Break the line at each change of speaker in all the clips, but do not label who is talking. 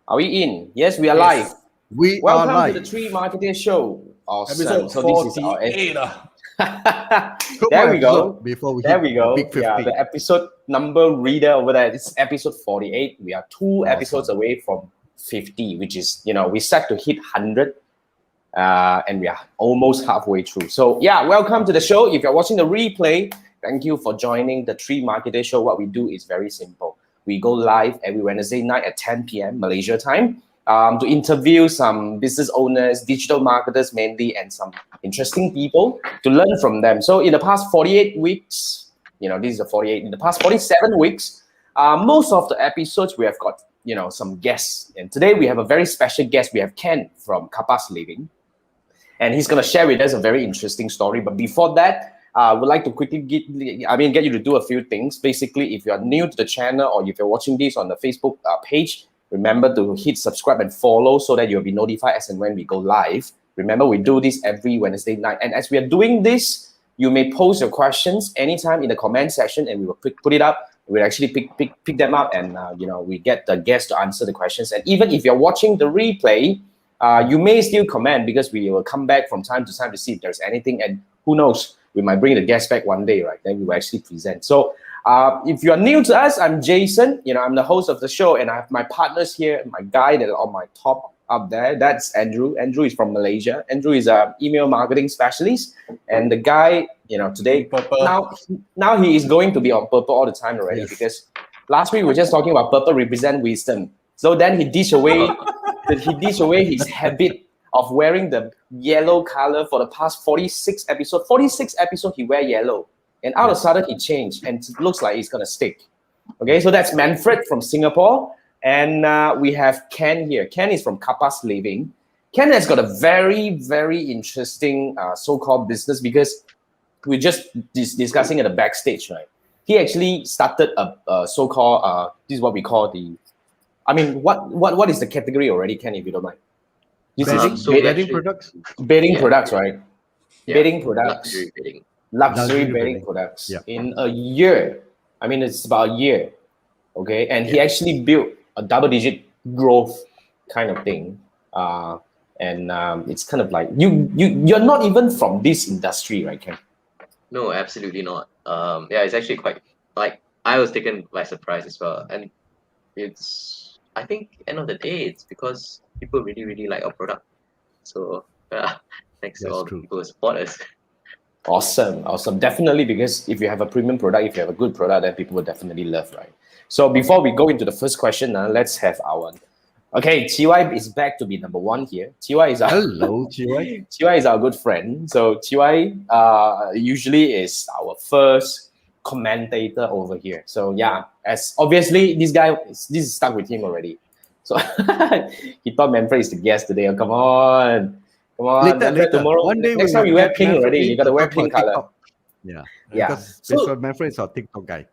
Are we in? Yes, we are
Yes,
live.
we are
Welcome to the
live.
Three Marketeers Show. Awesome.
Episode
So this is our
48. Two
there
more
we go.
episodes before we
There
hit
we
the
go.
big
Yeah,
50.
the episode number reader over there. It's episode 48. We are two episodes
Awesome.
away from 50, which is, we set to hit 100. And we are almost halfway through. So yeah, welcome to the show. If you're watching the replay, thank you for joining the Three Marketer Show. What we do is very simple. We go live every Wednesday night at 10 p.m. Malaysia time to interview some business owners, digital marketers mainly, and some interesting people to learn from them. So in the past 48 weeks, this is the 48. In the past 47 weeks, most of the episodes we have got, some guests. And today we have a very special guest. We have Ken from Kapas Living. And he's going to share with us a very interesting story. But before that, I would like to quickly get you to do a few things. Basically, if you're new to the channel or if you're watching this on the Facebook page, remember to hit subscribe and follow so that you'll be notified as and when we go live. Remember, we do this every Wednesday night. And as we are doing this, you may post your questions anytime in the comment section and we will put it up. We'll actually pick them up and, we get the guests to answer the questions. And even if you're watching the replay, you may still comment because we will come back from time to time to see if there's anything, and who knows, we might bring the guest back one day, right? Then we will actually present. So if you are new to us, I'm Jason. I'm the host of the show, and I have my partners here, my guy that are on my top up there. That's Andrew. Andrew is from Malaysia. Andrew is an email marketing specialist, and the guy, today now he is going to be on purple all the time already because last week we were just talking about purple represent wisdom. So then he ditched away. His habit of wearing the yellow color for the past 46 episodes. 46 episodes he wear yellow. And all of a sudden he changed and it looks like it's going to stick. Okay, so that's Manfred from Singapore. And we have Ken here. Ken is from Kapas Living. Ken has got a very, very interesting so-called business because we're just discussing at the backstage, right? He actually started a so-called, this is what we call what is the category already, Ken, if you don't mind?
This is bedding products?
Bedding products, right?
Yeah.
Bedding products. Luxury bedding products.
Yeah.
In a year. It's about a year. Okay. And he actually built a double-digit growth kind of thing. It's kind of like you're not even from this industry, right, Ken?
No, absolutely not. It's actually quite like I was taken by surprise as well. And I think end of the day, it's because people really, really like our product. So thanks to all the people who support us.
Awesome. Definitely, because if you have a premium product, if you have a good product, then people will definitely love, right? So before we go into the first question, let's have our... Okay, TY is back to be number one here. TY is
Hello, TY.
TY is our good friend. So TY usually is our first commentator over here. So yeah, as obviously this is stuck with him already. So he thought Manfred is the guest today. Oh, come on.
Later.
Tomorrow.
One day
next time you wear pink already. You gotta wear pink color.
TikTok. Yeah. So Manfred is our TikTok guy.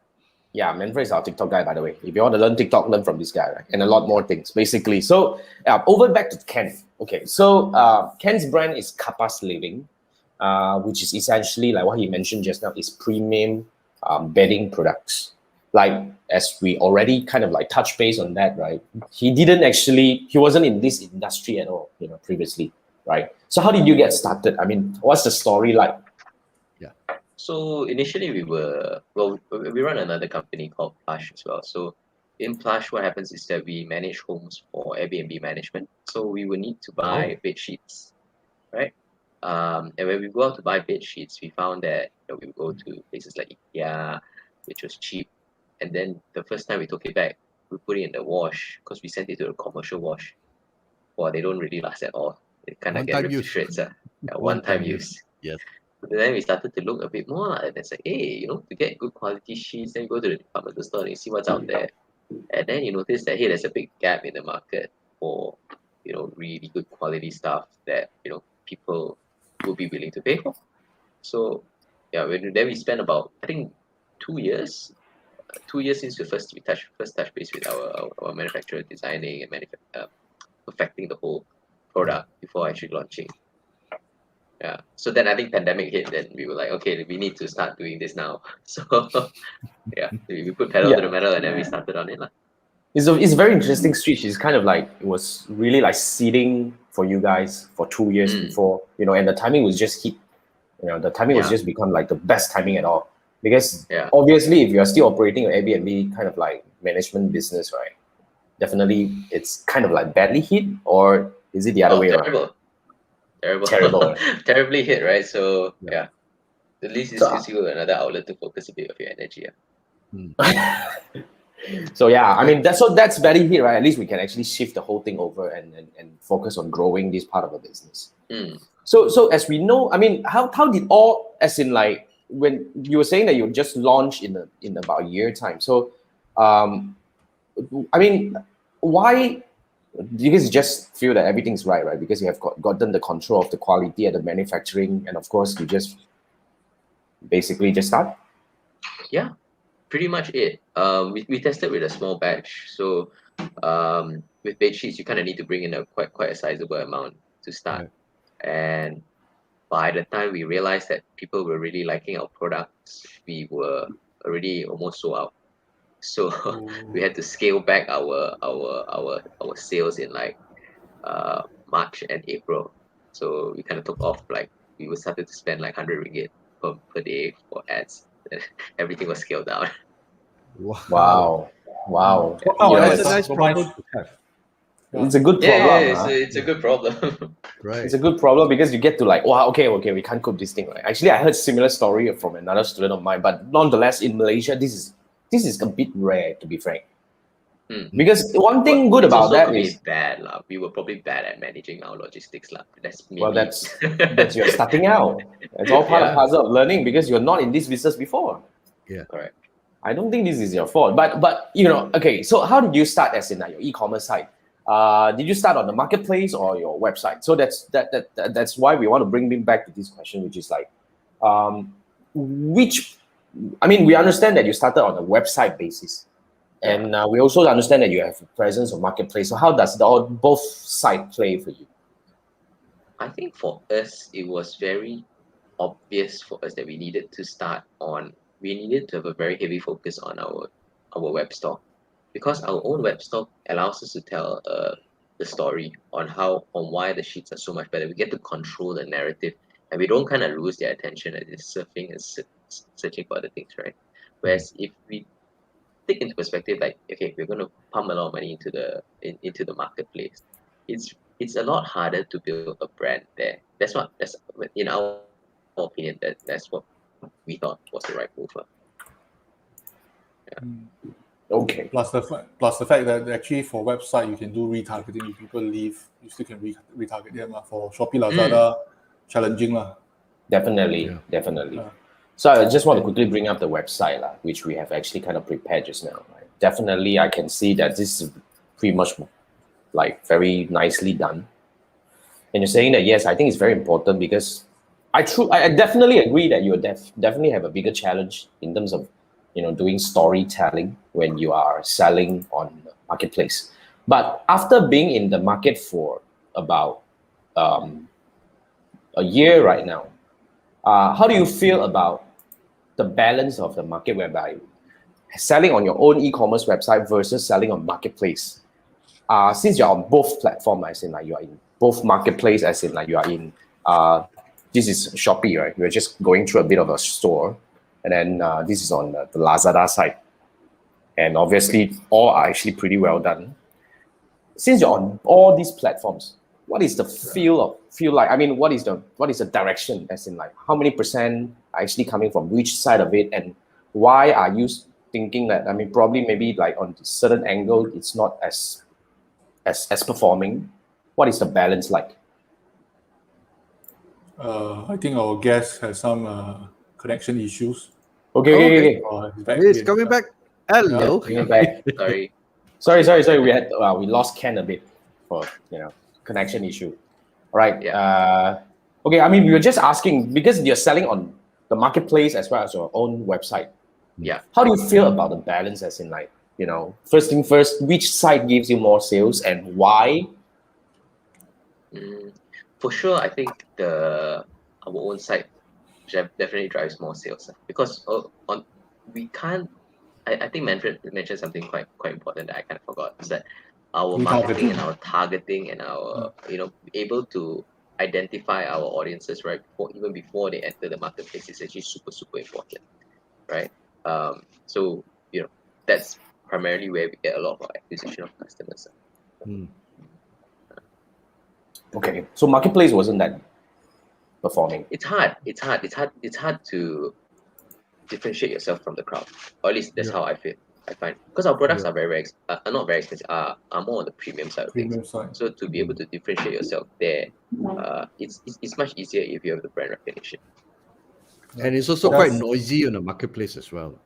Yeah, Manfred is our TikTok guy, by the way. If you want to learn TikTok, learn from this guy, right? And a lot more things, basically. So over back to Ken. Okay, so Ken's brand is Kapas Living, which is essentially like what he mentioned just now, is premium bedding products. Like, as we already kind of like touched base on that, right? He wasn't in this industry at all, previously, right? So how did you get started? What's the story like?
So initially we run another company called Plush as well. So in Plush, what happens is that we manage homes for Airbnb management. So we will need to buy bed sheets, right? And when we go out to buy bed sheets, we found that we would go to places like IKEA, which was cheap. And then the first time we took it back, we put it in the wash because we sent it to a commercial wash. Well, they don't really last at all. They kind of get ripped to shreds. One-time use.
Yes.
But then we started to look a bit more, and it's like, hey, to get good quality sheets, then you go to the department store and you see what's out there. And then you notice that, hey, there's a big gap in the market for, really good quality stuff that, people will be willing to pay for. So, then we spent about, I think, 2 years. 2 years since we first touch base with our manufacturer, designing and perfecting the whole product before actually launching. Yeah. So then I think pandemic hit, then we were like, okay, we need to start doing this now. So we put pedal to the metal and then we started on it.
It's a very interesting switch. It's kind of like it was really like seeding for you guys for 2 years before, and the timing was just hit. The timing was
Yeah.
just become like the best timing at all. Because
Yeah.
obviously, if you are still operating an Airbnb kind of like management business, right? Definitely, it's kind of like badly hit, or is it the other way around? Terrible.
Terribly hit, right? So
Yeah.
yeah, at least this
So,
gives you another outlet to focus a bit of your energy.
so yeah, I mean that's very hit, right? At least we can actually shift the whole thing over and focus on growing this part of the business. So as we know, I mean, how did all, as in like when you were saying that you just launched in about a year time. So I mean, why? Because you just feel that everything's right? Because you have gotten the control of the quality and the manufacturing, and of course you just basically just start.
Yeah, pretty much it. We tested with a small batch. So with bed sheets, you kind of need to bring in a quite a sizable amount to start. And by the time we realized that people were really liking our products, we were already almost sold out. So we had to scale back our sales in like March and April. So we kind of took off, like we were started to spend like 100 ringgit per day for ads. Everything was scaled down.
Wow.
What kind
You
of
know,
ads
It's a nice
were
problem
mine?
to have.
it's a good
Yeah,
problem.
it's a good problem.
Right.
It's a good problem because you get to like, wow, okay, we can't cope this thing, right? Actually, I heard similar story from another student of mine, but nonetheless, in Malaysia, this is a bit rare, to be frank. Because one thing good
It's
about
also
that
could be
is,
bad lah. We were probably bad at managing our logistics lah. That's maybe.
well, that's you're starting out. It's all part and parcel of learning because you're not in this business before.
Yeah.
Correct.
I don't think this is your fault, but okay. So how did you start as in like your e-commerce site? Did you start on the marketplace or your website? So that's why we want to bring me back to this question, which is like, which, I mean, we understand that you started on a website basis, and we also understand that you have a presence on marketplace. So how does both side play for you?
I think for us, it was very obvious for us that we needed to have a very heavy focus on our web store, because our own web store allows us to tell the story on why the sheets are so much better. We get to control the narrative, and we don't kind of lose their attention as it's surfing and searching for other things, right? Whereas if we take into perspective, like, okay, we're going to pump a lot of money into the marketplace, it's a lot harder to build a brand there. That's in our opinion, that's what we thought was the right move.
Okay.
Plus the fact that actually for website you can do retargeting. If people leave, you still can retarget them. For Shopee, Lazada, challenging lah.
Definitely. So I just want to quickly bring up the website, which we have actually kind of prepared just now. Right? Definitely, I can see that this is pretty much like very nicely done. And you're saying that, yes, I think it's very important because I definitely agree that you definitely have a bigger challenge in terms of doing storytelling when you are selling on marketplace. But after being in the market for about a year right now, how do you feel about the balance of the market whereby selling on your own e-commerce website versus selling on marketplace? Since you're on both platforms, as in like you are in both marketplace, as in like you are in this is Shopee, right? You're just going through a bit of a store, and then this is on the Lazada side, and obviously all are actually pretty well done. Since you're on all these platforms, what is the feel like? I mean, what is the direction? As in, like, how many percent are actually coming from which side of it, and why are you thinking that? I mean, probably maybe like on a certain angle, it's not as performing. What is the balance like?
I think our guest has some connection issues.
Okay.
He's coming back. Hello.
Coming back. Sorry. We lost Ken a bit for connection issue. All right. Okay. I mean, we were just asking because you're selling on the marketplace as well as your own website.
Yeah.
How do you feel about the balance? As in, like, first thing first, which side gives you more sales and why?
For sure, I think our own site definitely drives more sales, because we can't I think Manfred mentioned something quite important that I kind of forgot. Is that our
Retargeting.
marketing and our targeting and our able to identify our audiences right even before they enter the marketplace is actually super important, right? So that's primarily where we get a lot of our acquisition of customers.
Okay, so marketplace wasn't that performing.
It's hard to differentiate yourself from the crowd, or at least that's how I find, because our products are not very expensive, are more on the premium side of things.
Premium side.
So to be able to differentiate yourself there, it's much easier if you have the brand recognition.
And it's also quite noisy on the marketplace as well.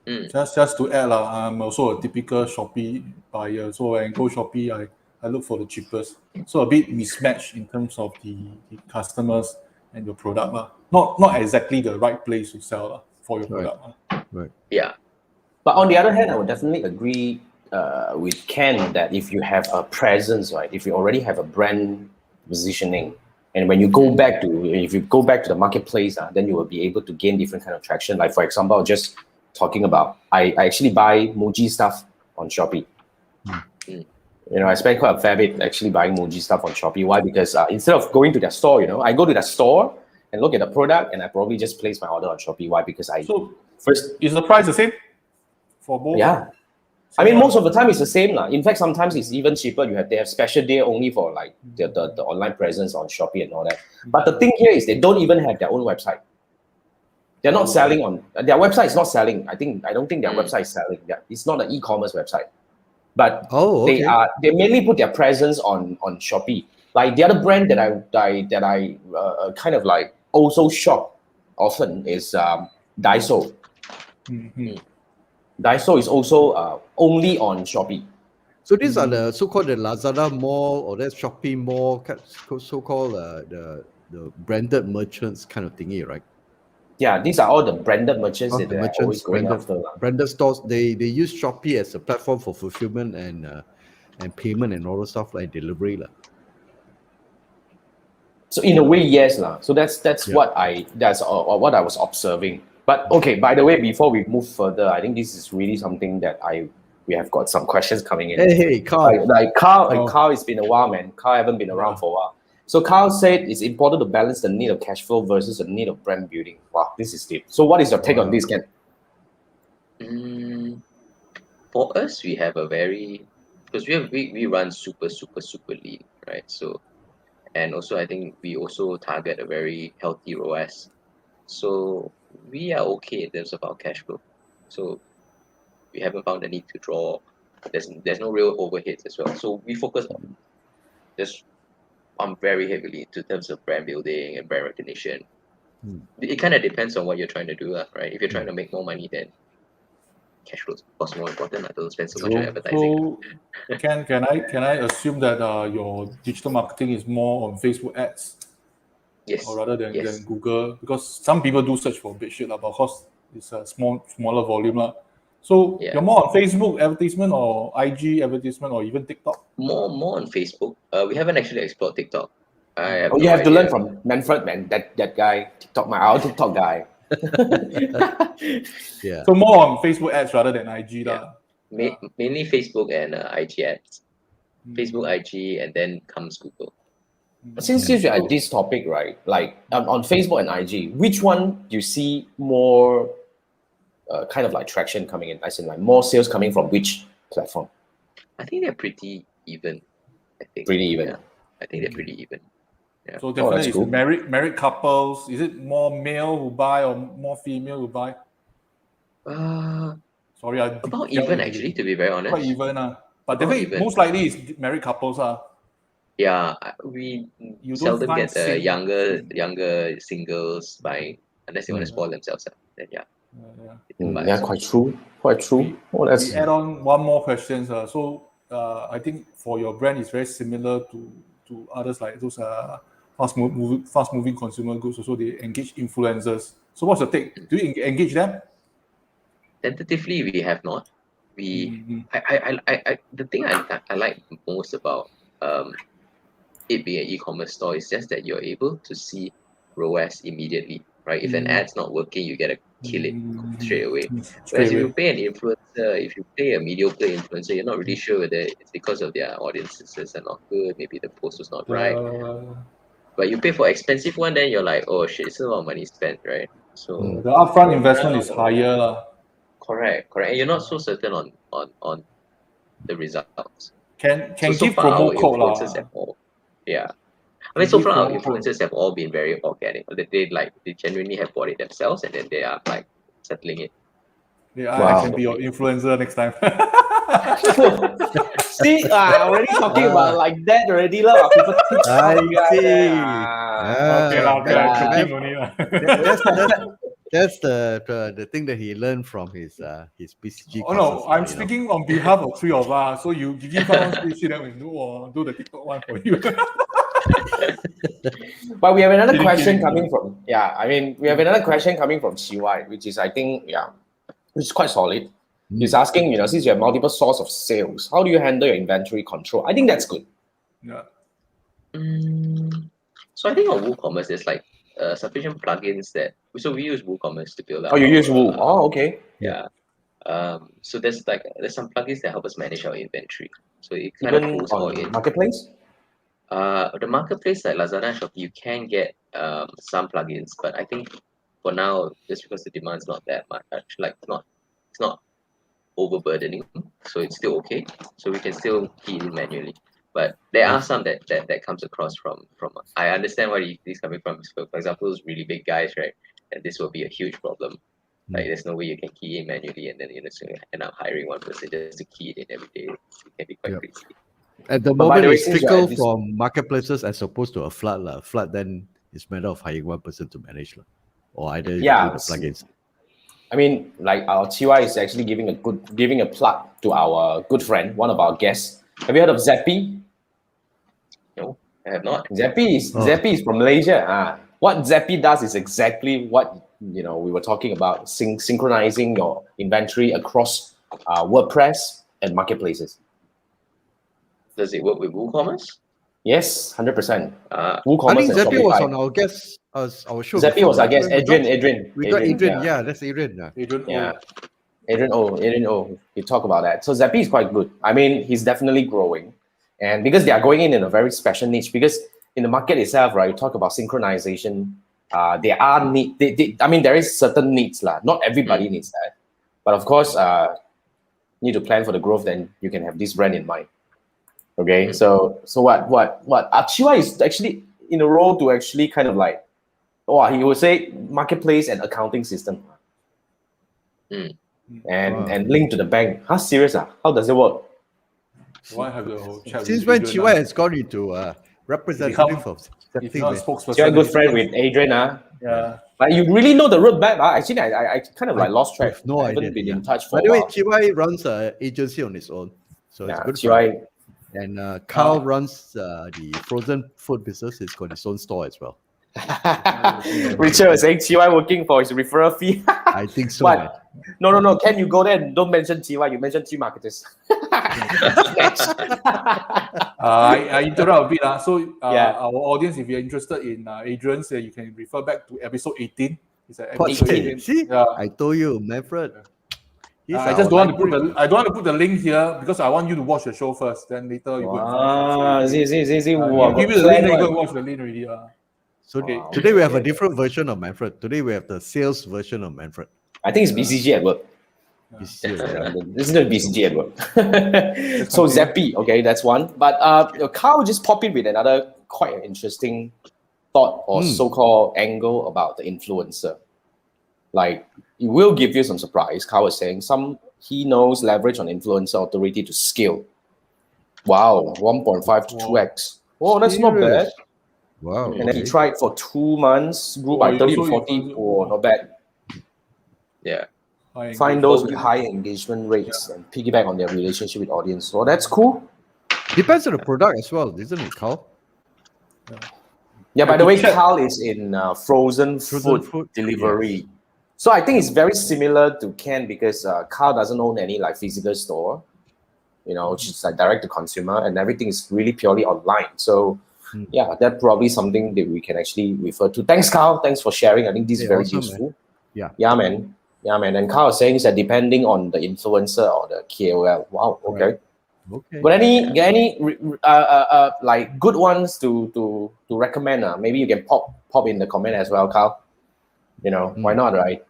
Just to add, I'm also a typical Shopee buyer. So when I go Shopee, I look for the cheapest. So a bit mismatched in terms of the customers and your product. Not exactly the right place to sell for your product.
Right.
Yeah.
But on the other hand, I would definitely agree with Ken that if you have a presence, right, if you already have a brand positioning, and when you go back to the marketplace, then you will be able to gain different kind of traction. Like for example, just talking about, I actually buy Muji stuff on Shopee. I spend quite a fair bit actually buying Muji stuff on Shopee. Why? Because instead of going to their store, I go to their store and look at the product, and I probably just place my order on Shopee. Why? Because
is the price the same for both?
Yeah. I mean, most of the time it's the same. In fact, sometimes it's even cheaper. They have special deal only for like the online presence on Shopee and all that. But the thing here is they don't even have their own website. They're not selling on their website is not selling. I don't think their website is selling. It's not an e-commerce website. But they mainly put their presence on Shopee. Like the other brand that I kind of like also shop often is Daiso. Daiso is also only on Shopee.
So these are the so-called the Lazada Mall or that Shopee Mall, so-called the branded merchants kind of thingy, right?
Yeah, these are all the branded merchants that they're always going after.
Branded stores, they use Shopee as a platform for fulfillment and payment and all the stuff like delivery.
So in a way, yes. So that's what I was observing. But okay, by the way, before we move further, I think this is really something that we have got some questions coming in.
Hey, Carl.
Carl, it's been a while, man. Carl haven't been around for a while. So Carl said it's important to balance the need of cash flow versus the need of brand building. Wow, this is deep. So what is your take on this, Ken?
For us, we have because we run super lean, right? So, and also I think we also target a very healthy ROAS. So we are okay in terms of our cash flow. So we haven't found the need to draw. There's no real overheads as well. So we focus on very heavily in terms of brand building and brand recognition. It kind of depends on what you're trying to do, right? If you're trying to make more money, then cash flow is of course more important. I don't spend so much on advertising.
So can I assume that your digital marketing is more on Facebook ads?
Yes.
Or rather than Google, because some people do search for big shit, but of course it's a smaller volume. So you're more on Facebook advertisement or IG advertisement or even TikTok?
More on Facebook. We haven't actually explored TikTok.
You have to learn from Manfred, man. That guy, our TikTok guy.
Yeah.
So more on Facebook ads rather than IG.
Mainly Facebook and IG ads. Facebook, IG, and then comes Google.
Since you're at this topic, right? Like on Facebook and IG, which one do you see more kind of like traction coming in? As in like more sales coming from which platform?
I think they're pretty even.
Pretty even.
Yeah. I think they're pretty even. Yeah.
So definitely
cool.
married couples. Is it more male who buy or more female who buy? Sorry,
about even actually, to be very honest.
Quite even. But definitely most likely is married couples.
Yeah, we seldom get the younger singles buying unless they want to spoil themselves. Then
yeah, quite true.
We add on one more question. So I think for your brand, it's very similar to others like those fast moving consumer goods. Also, they engage influencers. So what's your take? Do you engage them?
Tentatively, we have not. The thing I like most about it being an e-commerce store is just that you're able to see ROAS immediately, right? If an ad's not working, you get to kill it straight away.
Straight
Whereas if you
away.
pay an influencer, if you pay a mediocre influencer, you're not really sure whether it's because of their audiences are not good, maybe the post was not right. But you pay for expensive one, then you're like, oh shit, it's a lot of money spent, right? So
The upfront investment is higher. lah.
correct. And you're not so certain on the results.
Can
So
give
far our
promo code
influencers
lah.
have all, yeah. I
Can
mean, so
give
far our
promo code.
influencers have all been very organic. They genuinely have bought it themselves, and then they are like settling it.
Yeah, I
Wow.
can be your influencer next time.
See, already talking about like that already lah. People think
I see.
Okay, lah,
yeah.
joking only lah.
That's the thing that he learned from his PCG
Oh no,
courses,
I'm
you know.
speaking on behalf of three of us. So you give someone spreadsheet, then we do the TikTok one for you.
But we have another
Kidding,
question
kidding.
coming from we have another question coming from CY, which is I think which is quite solid. He's asking, since you have multiple source of sales, how do you handle your inventory control? I think that's good.
Yeah.
So I think on WooCommerce there's like sufficient plugins that we use WooCommerce to build up.
Oh, you use
our,
Woo. Oh, okay.
Yeah. So there's some plugins that help us manage our inventory. So it kind of
Even
pulls all
on
in.
marketplace?
The marketplace like Lazada and Shopee, you can get some plugins, but I think for now, just because the demand's not that much, like it's not overburdening, so it's still okay. So we can still key it in manually. But there are some that comes across from. I understand where he's coming from. So for example, those really big guys, right? And this will be a huge problem. Like there's no way you can key in manually, and then so you end up hiring one person just to key it in every day. It can be quite
Yep.
crazy.
At the
But by
moment,
the way,
it's
since you're
trickle
at this-
from marketplaces as opposed to a flood. Flood, then it's a matter of hiring one person to manage. Or either you
Yeah,
do the plugins.
I mean, like our TY is actually giving a plug to our good friend, one of our guests. Have you heard of Zappy?
No, I have not.
Zappy is from Malaysia. What Zappy does is exactly what we were talking about, synchronizing your inventory across WordPress and marketplaces.
Does it work with WooCommerce?
Yes, 100%.
I
WooCommerce
think
and
Zappy was
Shopify.
on our guest, our show.
Zappy
before,
was our
right?
guest,
We got-
Adrian.
We got Adrian.
yeah.
Yeah, that's Adrian. Yeah.
Yeah. Adrian O. You talk about that. So Zappy is quite good. I mean, he's definitely growing. And because they are going in a very special niche, because in the market itself, right, you talk about synchronization, there are there is certain needs. Not everybody needs that. But of course, need to plan for the growth, then you can have this brand in mind. Okay, so what Achiwa is actually in a role to actually kind of like, he would say marketplace and accounting system. And link to the bank. Serious? How does it work?
Why have the whole chat
Since
with
when
Adrian,
Chiwa has gone into representative of
if not
Zappy,
spokesperson,
You're a good
he's
friend
not-
with Adrian,
Yeah.
Like you really know the road back. Actually, I kind of like lost track.
with no
I haven't
idea.
been
Yeah.
in touch for
By the
a
way,
while.
Chiwa runs an agency on his own, so it's
Yeah,
good.
Chiwa,
And Carl runs the frozen food business. He's got his own store as well.
Richard was saying Chiwa working for his referral fee.
I think so. man.
What? No. Can you go there and don't mention Chiwa? You mentioned Three Marketers.
I interrupt a bit. So
Yeah.
our audience, if you're interested in Adrian's, you can refer back to episode 18. It's an
What
episode
say?
18.
See,
Yeah.
I told you, Manfred. He's
I
our
just don't want to put
library.
I don't want to put the link here because I want you to watch the show first. Then later you go and find it.
See.
I'll give you the link, then you go and watch the link already.
So
Okay.
today we have a different version of Manfred. Today we have the sales version of Manfred.
I think it's BCG at work.
This year, yeah.
This is the BCG at work. So Zappy, okay, that's one. But Carl just popped in with another quite interesting thought or so-called angle about the influencer. Like, it will give you some surprise. Carl was saying he knows leverage on influencer authority to scale. Wow, 1.5 to 2x. Oh, that's not bad.
Serious? Wow.
And then he tried for 2 months, grew by
he
30 to
also
40.
influencer.
Oh, not bad.
Yeah.
Find those with high engagement rates and piggyback on their relationship with audience. So that's cool.
Depends on the product as well, isn't it, Carl?
Yeah, by
I
the way,
could check.
Carl is in frozen food delivery. So I think it's very similar to Ken because Carl doesn't own any like physical store, which is like direct to consumer, and everything is really purely online. So yeah, that's probably something that we can actually refer to. Thanks, Carl. Thanks for sharing. I think this is very
awesome,
useful.
man. Yeah.
Yeah, man. Yeah, man. And Carl is saying that depending on the influencer or the KOL. Wow. Okay.
Right. Okay.
But any like good ones to recommend? Maybe you can pop in the comment as well, Carl. You know, why not, right?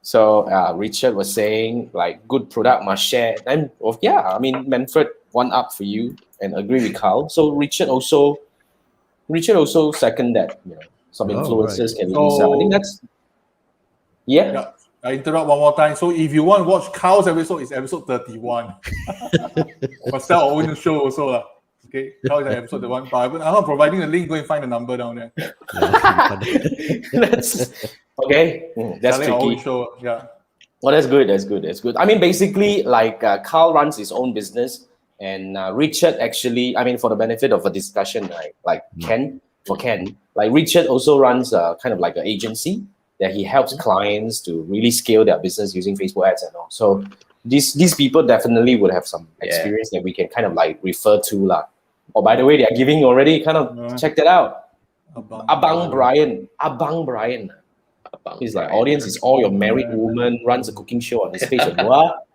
So Richard was saying like good product must share. And yeah, I mean Manfred one up for you and agree with Carl. So Richard also second that, you know, some influencers can really sell. I think that's
Yeah. I interrupt one more time. So if you want to watch Carl's episode, it's episode 31. But sell our own show also. Okay, Carl is at episode 31. But I'm not providing the link. Go and find the number down there.
That's okay. That's
Selling our
tricky.
own show. Yeah.
Well, that's good. That's good. That's good. I mean, basically, like Carl runs his own business, and Richard actually, I mean, for the benefit of a discussion, right? Like Ken, like Richard also runs kind of like an agency that he helps clients to really scale their business using Facebook ads and all. So these people definitely would have some experience that we can kind of like refer to lah. Oh, by the way, they are giving already. Kind of check that out. Abang Brian. He's like, audience is all your married woman, runs a cooking show on his page. What?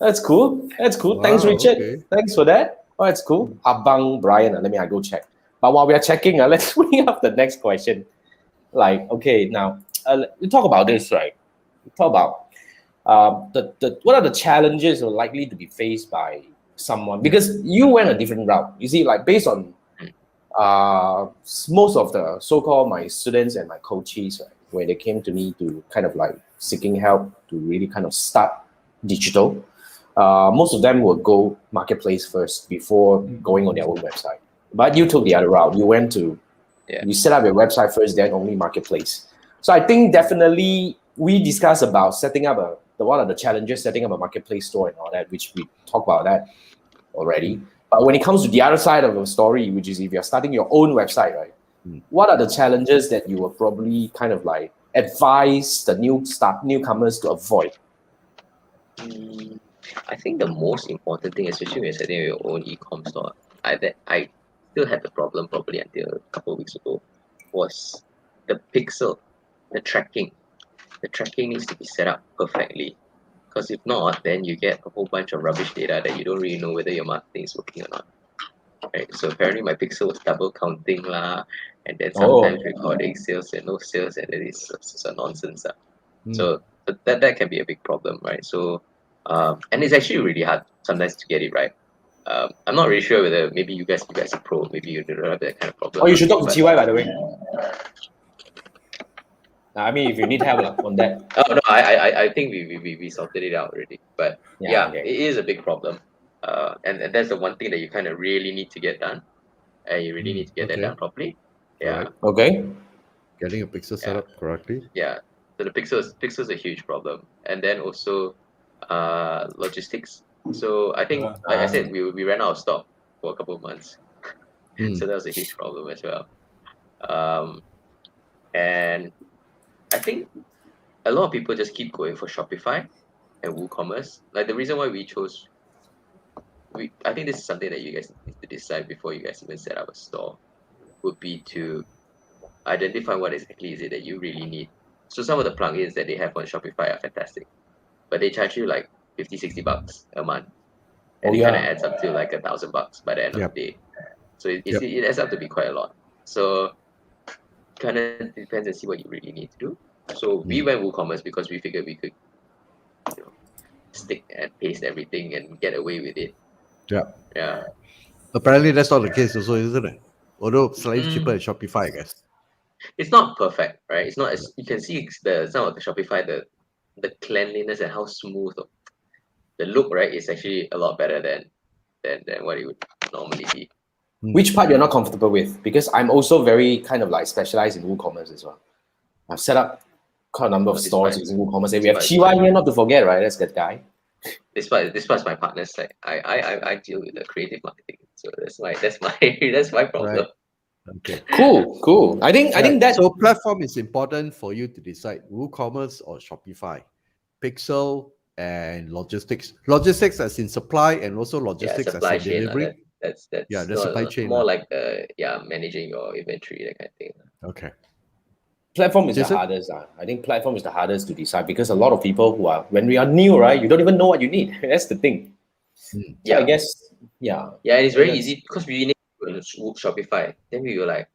That's cool. That's cool.
Wow,
Thanks, Richard.
okay.
Thanks for that. Oh, that's cool. Abang Brian. Let me go check. But while we are checking, let's bring up the next question. Like, okay, now we talk about this, right? We talk about the what are the challenges are likely to be faced by someone, because you went a different route. You see, like based on most of the so-called my students and my coaches, right, where they came to me to kind of like seeking help to really kind of start digital, most of them will go marketplace first before going on their own website. But you took the other route. You went to you set up your website first, then only marketplace. So I think definitely we discussed about setting up what are the challenges setting up a marketplace store and all that, which we talked about that already. But when it comes to the other side of the story, which is if you're starting your own website, right? What are the challenges that you will probably kind of like advise the newcomers to avoid?
I think the most important thing, especially when you're setting your own e-comm store, I still had the problem probably until a couple of weeks ago, was the pixel, the tracking. The tracking needs to be set up perfectly. Because if not, then you get a whole bunch of rubbish data that you don't really know whether your marketing is working or not. Right? So apparently my pixel was double counting lah, and then sometimes recording sales and no sales, and it's a nonsense. So that can be a big problem, right? So and it's actually really hard sometimes to get it right. I'm not really sure whether maybe you guys are pro, maybe you don't have that kind of problem.
Oh, you should talk to TY, by the way. I mean, if you need help on that.
Oh no, I think we sorted it out already. But it is a big problem. And that's the one thing that you kind of really need to get done. And you really need to get that done properly. Yeah.
Right.
Okay.
Getting a pixel set up correctly.
Yeah. So the pixels a huge problem. And then also logistics. So I think, like I said, we ran out of stock for a couple of months. So that was a huge problem as well. And I think a lot of people just keep going for Shopify and WooCommerce. Like the reason why we chose, I think this is something that you guys need to decide before you guys even set up a store, would be to identify what exactly is it that you really need. So some of the plugins that they have on Shopify are fantastic, but they charge you like $50-$60 a month, and it kind of adds up to like $1,000 by the end of the day. So it adds up to be quite a lot. So kind of depends and see what you really need to do. So we went WooCommerce because we figured we could, stick and paste everything and get away with it. Yeah.
Apparently that's not the case also, isn't it? Although slightly cheaper than Shopify, I guess.
It's not perfect, right? It's not as you can see some of the Shopify, the cleanliness and how smooth the look, right, is actually a lot better than what it would normally be.
Which part you're not comfortable with? Because I'm also very kind of like specialized in WooCommerce as well. I've set up quite a number of stores using WooCommerce, and we have Chiwa here, not to forget, right? That's that guy.
This part's my partner's side. I deal with the creative marketing, so that's my problem.
Right. Okay.
Cool. I think that
so platform is important for you to decide WooCommerce or Shopify, Pixel and logistics. Logistics as in supply and also logistics as in delivery.
That's
Yeah, the
not,
supply chain.
more like managing your inventory, that kind of thing.
Okay.
Platform is
Jason?
the hardest. I think platform is the hardest to decide because a lot of people who are, when we are new, right, you don't even know what you need. That's the thing. So
Yeah.
I guess, yeah.
Yeah, it's very
That's-
easy because we need Shopify. Then we were like,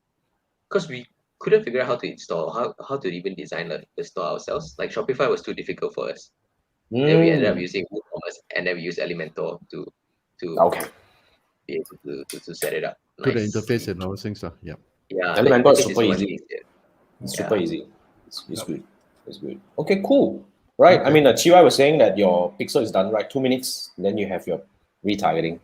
because we couldn't figure out how to install, how to even design the store ourselves. Like Shopify was too difficult for us. Then we ended up using WooCommerce, and then we used Elementor to
Okay.
be able to set it up.
To the
Nice.
interface and all things. Yeah.
Yeah, the
Elementor is
interface
super
so much
easy.
easier.
It's super
Yeah.
easy. It's good. It's good. Okay, cool. Right. I mean, Chiwa was saying that your pixel is done right. 2 minutes, then you have your retargeting.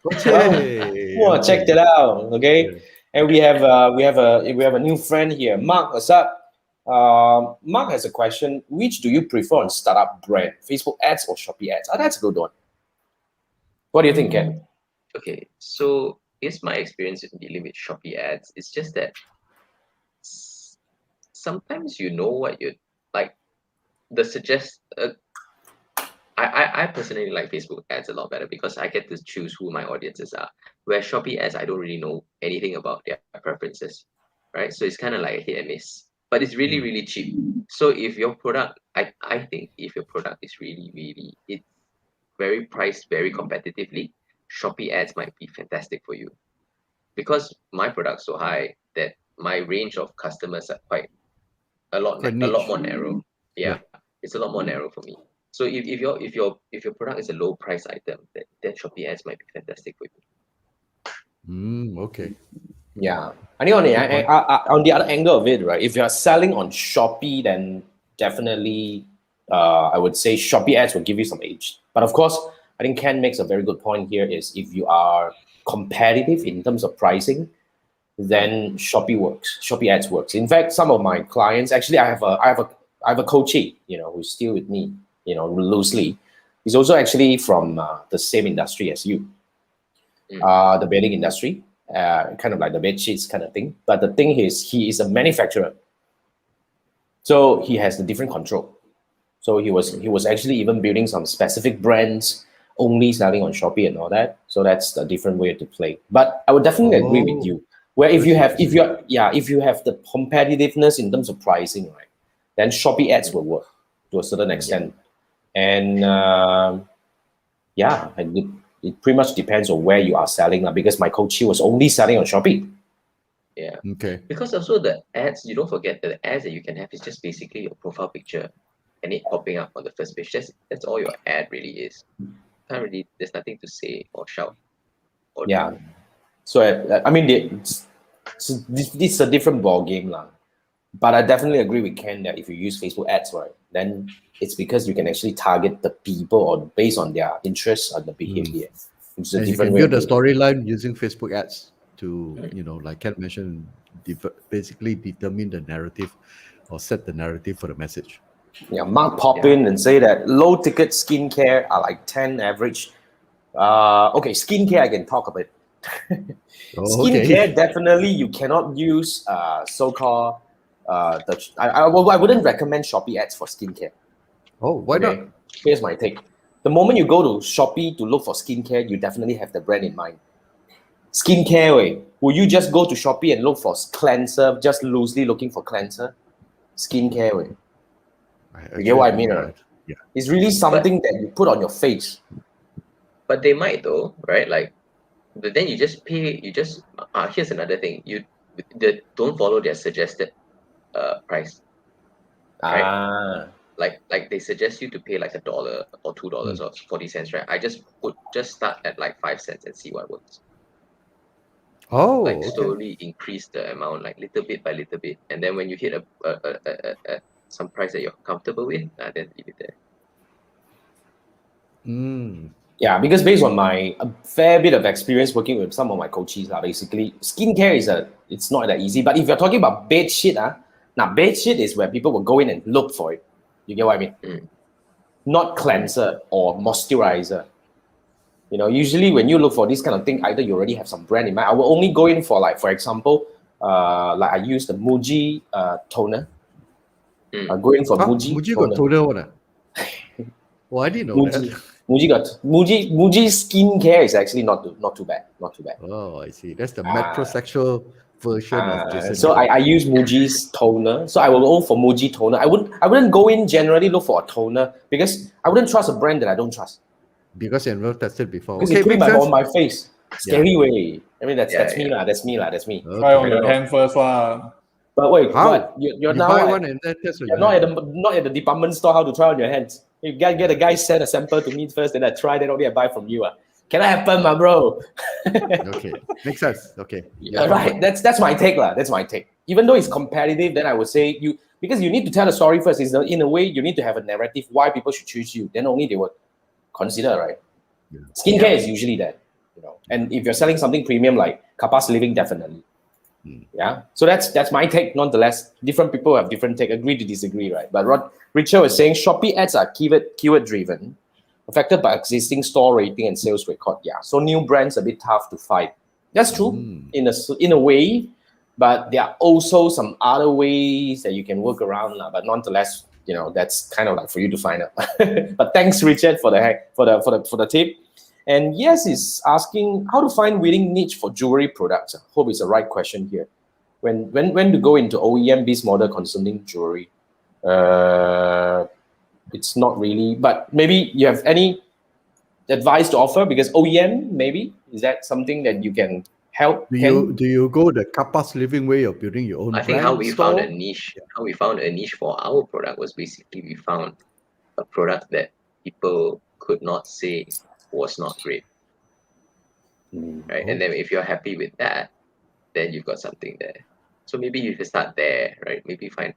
Okay.
Well, check that out. Okay.
Yeah.
And we have a new friend here. Mark, what's up? Mark has a question. Which do you prefer on startup brand? Facebook ads or Shopee ads? Oh, that's a good one. What do you think, Ken?
Okay, so here's my experience in dealing with Shopee ads. It's just that sometimes you know what you like. I personally like Facebook ads a lot better because I get to choose who my audiences are. Where Shopee ads, I don't really know anything about their preferences, right? So it's kind of like a hit and miss. But it's really, really cheap. So if your product, I think if your product is really, it's very priced very competitively, Shopee ads might be fantastic for you. Because my product's so high that my range of customers are quite a lot
niche.
more narrow. Yeah, it's a lot more narrow for me. So if your product is a low price item, then Shopee ads might be fantastic for you.
Okay.
Yeah. I think on the other angle of it, right? If you are selling on Shopee, then definitely I would say Shopee ads will give you some edge. But of course, I think Ken makes a very good point here is if you are competitive in terms of pricing, then Shopee works. Shopee ads works. In fact, some of my clients, actually I have a coachee, who's still with me, loosely. He's also actually from the same industry as you, the bedding industry. Kind of like the bed sheets kind of thing. But the thing is, he is a manufacturer, so he has the different control. So he was actually even building some specific brands, only selling on Shopee and all that. So that's a different way to play. But I would definitely agree with you. Where if you have the competitiveness in terms of pricing, right, then Shopee ads will work to a certain extent. And it pretty much depends on where you are selling because my coachee was only selling on Shopee.
Yeah.
Okay.
Because also the ads, you don't forget that the ads that you can have is just basically your profile picture and it popping up on the first page. That's all your ad really is. There's nothing to say or shout. Or
do. So I mean, this is a different ball game, lah. But I definitely agree with Ken that if you use Facebook ads, right, then it's because you can actually target the people or based on their interests or the behavior. It's a
And you
different
can
way.
build a storyline using Facebook ads to, like Ken mentioned, basically determine the narrative or set the narrative for the message.
Yeah, Mark pop in and say that low ticket skincare are like 10 average. Okay, skincare I can talk about. Skincare definitely you cannot use so-called I wouldn't recommend Shopee ads for skincare.
Oh, why not?
Here's my take. The moment you go to Shopee to look for skincare, you definitely have the brand in mind. Skincare way. Will you just go to Shopee and look for cleanser, just loosely looking for cleanser? Skincare way. You get what I mean, right?
Yeah.
It's really something that you put on your face.
But they might though, right? Like, but then you just pay. Here's another thing. Don't follow their suggested price. Right? Like they suggest you to pay like $1 or $2 or 40 cents, right? I just start at like 5 cents and see what works.
Oh,
like slowly increase the amount, like little bit by little bit, and then when you hit a some price that you're comfortable with, then leave it there.
Yeah, because based on my a fair bit of experience working with some of my coaches, basically skincare it's not that easy. But if you're talking about bed sheet, now bed sheet is where people will go in and look for it. You get what I mean? Not cleanser or moisturizer. Usually when you look for this kind of thing, either you already have some brand in mind. I will only go in for for example, like I use the Muji toner. I go in for Muji
Muji
toner.
got toner one. Oh, I didn't know that.
Muji skincare is actually not too bad. Not too bad.
Oh, I see. That's the metrosexual version of Jason.
So I use Muji's toner. So I will go for Muji toner. I wouldn't go in generally look for a toner because I wouldn't trust a brand that I don't trust.
Because you never tested before.
Because
Okay,
you put
makes
it
sense.
on my face. Scary way. I mean that's me lah. That's me.
Okay.
Try on your hand first,
But wait,
How?
what? You're
You
now
buy
at,
one and then test on
you're
your
not
hand.
not at the department store how to try on your hands. You gotta get a guy send a sample to me first, then I try, then only I buy from you. Cannot happen, my bro.
Okay, makes sense. Okay.
Yeah, right. That's my take lah. That's my take. Even though it's competitive, then I would say because you need to tell a story first. In a way, you need to have a narrative why people should choose you. Then only they would consider, right?
Yeah.
Skincare is usually that, And if you're selling something premium like Kapas Living, definitely. Yeah. So that's my take. Nonetheless, different people have different take. Agree to disagree, right? But Richard was saying Shopee ads are keyword driven, affected by existing store rating and sales record. Yeah. So new brands a bit tough to fight. That's true in a way, but there are also some other ways that you can work around. But nonetheless, that's kind of like for you to find out. But thanks, Richard, for the tip. And yes, is asking how to find winning niche for jewelry products. Hope it's the right question here. When to go into OEM biz model concerning jewelry? It's not really, but maybe you have any advice to offer because OEM maybe is that something that you can help?
Do you go the Kapas living way of building your own?
I think how we found a
store?
niche, how we found a niche for our product was basically we found a product that people could not say was not great. Right. And then if you're happy with that, then you've got something there. So maybe you can start there, right? Maybe find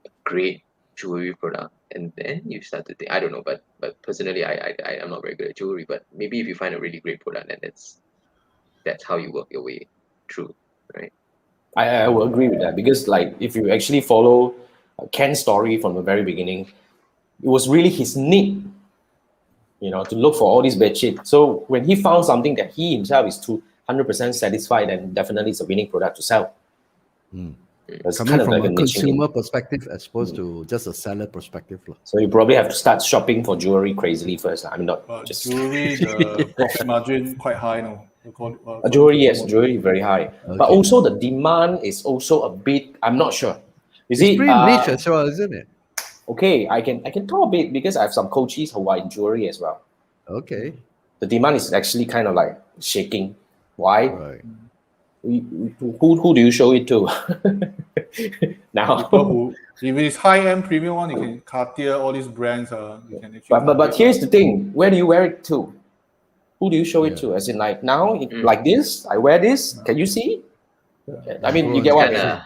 a great jewelry product and then you start to think, I don't know, but personally I'm not very good at jewelry, but maybe if you find a really great product, then that's how you work your way through, right?
I will agree with that because like if you actually follow Ken's story from the very beginning, it was really his need, to look for all these bad shit. So when he found something that he himself is 200% satisfied, then definitely it's a winning product to sell. It's
Coming
kind of
from
like
a
niche
consumer perspective as opposed to just a seller perspective.
So you probably have to start shopping for jewelry crazily first. I mean, not just
jewelry. The profit margin quite high now.
Jewelry, yes, jewelry very high, but also the demand is also a bit. I'm not sure.
It's pretty niche as well, isn't it?
Okay, I can talk a bit because I have some coaches who are in jewelry as well.
Okay.
The demand is actually kind of like shaking. Why?
Right.
Who do you show it to? Now,
People who, if it's high-end premium one, you can Cartier, all these brands. You can actually.
But here's the thing: where do you wear it to? Who do you show it to? As in, like now, like this, I wear this. Can you see? I mean, you get what I mean.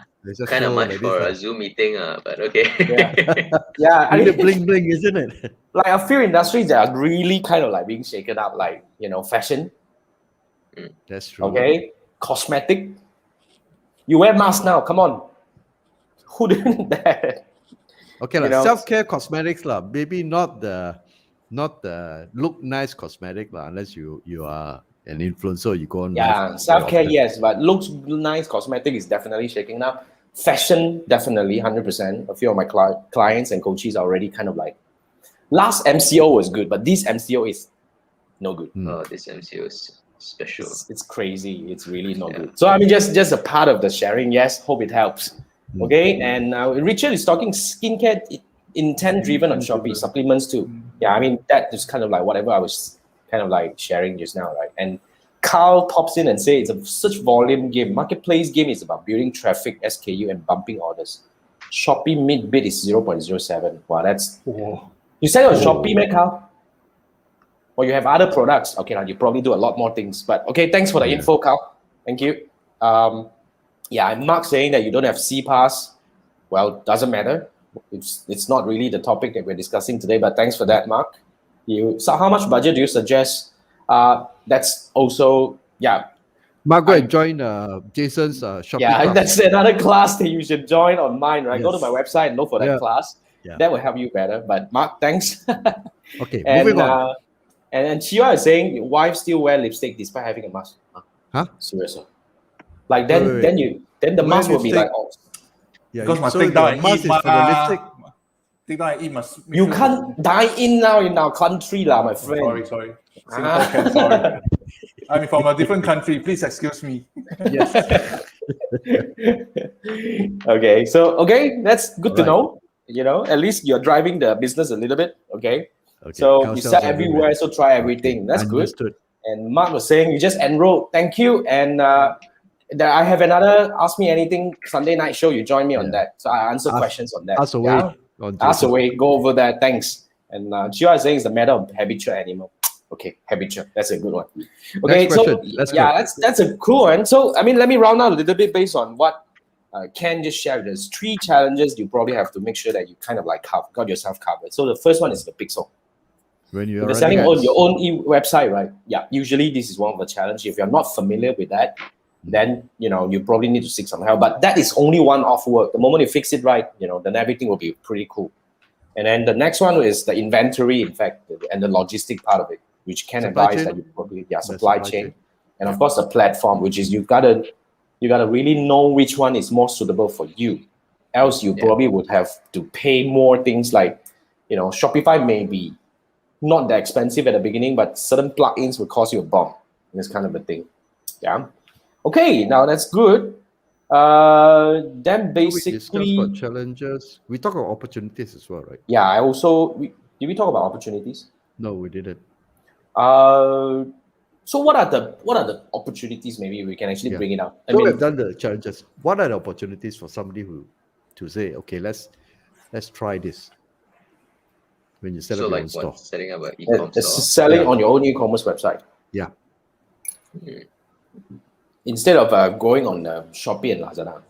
Kind of much for a Zoom meeting, but okay.
Yeah. I mean,
bling bling, isn't it?
Like a few industries that are really kind of like being shaken up, like fashion.
That's true.
Okay, cosmetic. You wear mask now. Come on. Who did that?
Okay, like self-care cosmetics lah. Maybe not the look nice cosmetic lah, unless you are an influencer, you go on.
Yeah, self-care, yes, but looks nice cosmetic is definitely shaking now. Fashion, definitely 100%. A few of my clients and coaches are already kind of like, last MCO was good, but this MCO is no good.
Oh, this MCO is special.
It's crazy. It's really not good. So I mean, just a part of the sharing. Yes, hope it helps. Okay, and Richard is talking skincare intent driven on Shopee, supplements too. Yeah, I mean that is kind of like whatever I was kind of like sharing just now, right? And Carl pops in and says it's a search volume game. Marketplace game is about building traffic, SKU, and bumping orders. Shopee mid bid is 0.07. Wow, that's you sell on Shopee, man, Carl? Or you have other products? Okay, now you probably do a lot more things. But okay, thanks for the info, Carl. Thank you. Yeah, and Mark saying that you don't have CPass. Well, doesn't matter. It's not really the topic that we're discussing today. But thanks for that, Mark. So how much budget do you suggest? That's also
Mark, go and join Jason's Shopee class.
That's another class that you should join on mine, right?
Yes.
Go to my website and look for that class.
Yeah.
That will help you better. But Mark, thanks.
Okay, moving on.
And then Chia is saying your wife still wear lipstick despite having a mask.
Huh?
Seriously? Like then the mask will be like,
Yeah,
because
so
take down
the mask is for the lipstick.
take down and eat must. make
You
sure
can't dine in now in our country, lah, my friend.
Sorry. Singapore can, sorry. I'm from a different country. Please excuse me.
Yes.
Okay, so that's good to
Right.
know. You know, at least you're driving the business a little bit. Okay.
Okay.
So
Can't
you
sell
sell everywhere, so try everything. That's good.
Understood.
And Mark was saying you just enrolled. Thank you. And I have another Ask Me Anything Sunday night show. You join me on
Yeah.
that. So I answer questions on that.
Ask away.
Yeah?
On
Ask
Jason.
away. Go over that. Thanks. And Chia is saying it's the matter of habitual animal. Okay, habitual. That's a good one. Okay,
Next
so
question. Let's
yeah,
go.
that's a cool one. So I mean, let me round out a little bit based on what Ken just shared. There's 3 challenges you probably have to make sure that you kind of like got yourself covered. So the first one is the pixel.
When
If
you're
you're selling
running
on
ads.
your own website, right? Yeah, usually this is one of the challenges. If you're not familiar with that, then you probably need to seek some help. But that is only one off work. The moment you fix it right, then everything will be pretty cool. And then the next one is the inventory, in fact, and the logistic part of it, which can
Supply
advise
chain.
that you probably supply
supply
chain.
chain.
And of course the platform, which is you gotta really know which one is more suitable for you. Else you probably would have to pay more things like, Shopify may be not that expensive at the beginning, but certain plugins will cost you a bomb. This kind of a thing. Yeah. Okay, now that's good. Then
We discussed
basically,
about challenges. We talk about opportunities as well, right?
yeah, I also did we talk about opportunities?
No, we didn't.
So what are the opportunities? Maybe we can actually bring it up.
So we've done the challenges. What are the opportunities for somebody to say, okay, let's try this when you set
So
up your
like
own store?
setting up an e-comm
it's
store.
selling on your own e-commerce website.
Yeah.
Instead of going on Shopee and Lazada.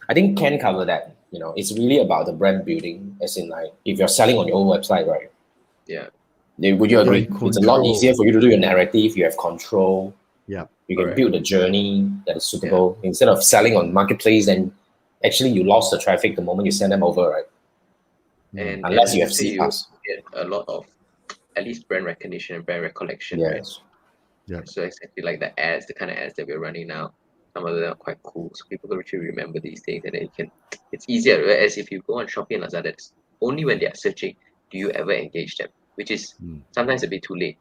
I think Ken covered that. It's really about the brand building, as in like if you're selling on your own website, right?
Yeah.
Would you agree?
in
It's a lot
control.
easier for you to do your narrative. You have control.
Yeah.
You can
Correct.
build a journey that is suitable instead of selling on marketplace. And actually, you lost the traffic the moment you send them over, right?
And
Unless you
and
have
say you
CPAS.
get a lot of at least brand recognition and brand recollection, right?
Yes.
Yeah.
So exactly like the ads, the kind of ads that we're running now, some of them are quite cool. So people can actually remember these things, and then it's easier. Whereas if you go on Shopee and Lazada, it's only when they are searching do you ever engage them, which is sometimes a bit too late.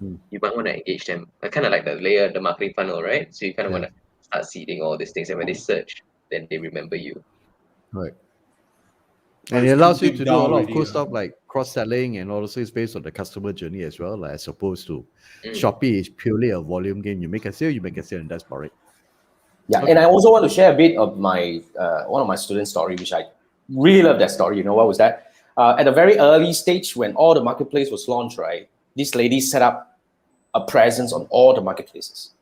You might want to engage them, kind of like the marketing funnel, right? So you kind of want to start seeding all these things, and when they search, then they remember you.
Right.
But
And it
it's
allows
too
you
deep
to do a
down
lot of
already,
cool stuff like cross-selling, and also it's based on the customer journey as well, as opposed to Shopee is purely a volume game. You make a sale, and that's about it.
Yeah, and I also want to share a bit of my one of my student story, which I really love that story. You know what was that? At a very early stage when all the marketplace was launched, right? This lady set up a presence on all the marketplaces.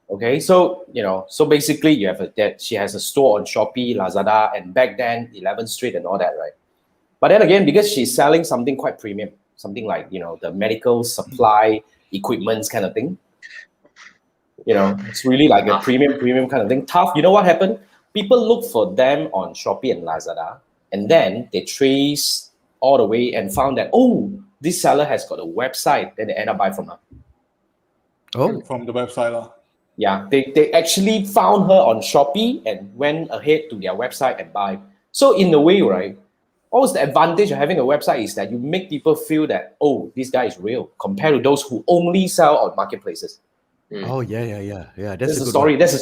Okay, so so basically you have she has a store on Shopee, Lazada, and back then 11th Street and all that, right? But then again, because she's selling something quite premium, something like the medical supply equipments kind of thing. It's really like a premium kind of thing. Tough. You know what happened? People look for them on Shopee and Lazada, and then they trace all the way and found that, this seller has got a website. Then they end up buying from her.
Oh,
from the website.
Yeah, they actually found her on Shopee and went ahead to their website and buy. So in a way, right, what was the advantage of having a website is that you make people feel that, this guy is real compared to those who only sell on marketplaces.
oh yeah.
That's the story. That's the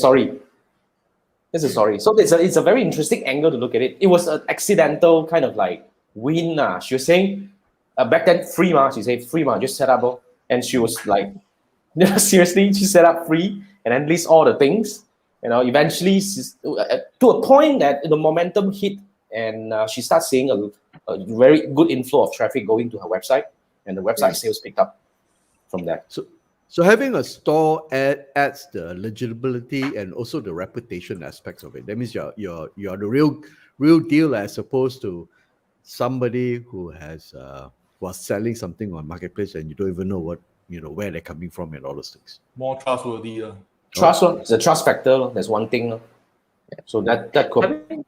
story. So it's a very interesting angle to look at it. It was an accidental kind of like win. She was saying back then free she said free just set up. And she was like, seriously, she set up free and then list all the things. Eventually to a point that the momentum hit and she starts seeing a very good inflow of traffic going to her website, and the website sales picked up from that.
So having a store adds the legitimacy and also the reputation aspects of it. That means you're the real deal, as opposed to somebody who was selling something on marketplace and you don't even know what where they're coming from and all those things.
More trustworthy.
Trust, it's a trust factor. That's one thing. So that could.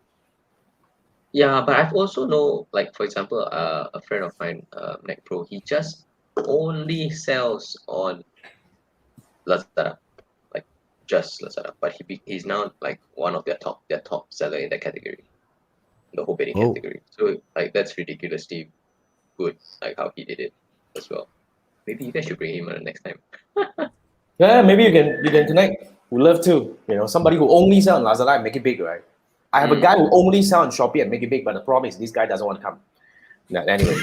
Yeah, but I've also know, like for example, a friend of mine, Neck Pro, he just only sells on Lazada, like just Lazada. But he's now like one of their top seller in that category. the whole bedding
Oh.
category. So like that's ridiculously good, like how he did it as well. Maybe you guys should bring him on next time.
Yeah, maybe you can connect. We'd love to. Somebody who only sell on Lazada and make it big, right? I have a guy who only sell on Shopee and make it big, but the problem is this guy doesn't want to come. No, anyway.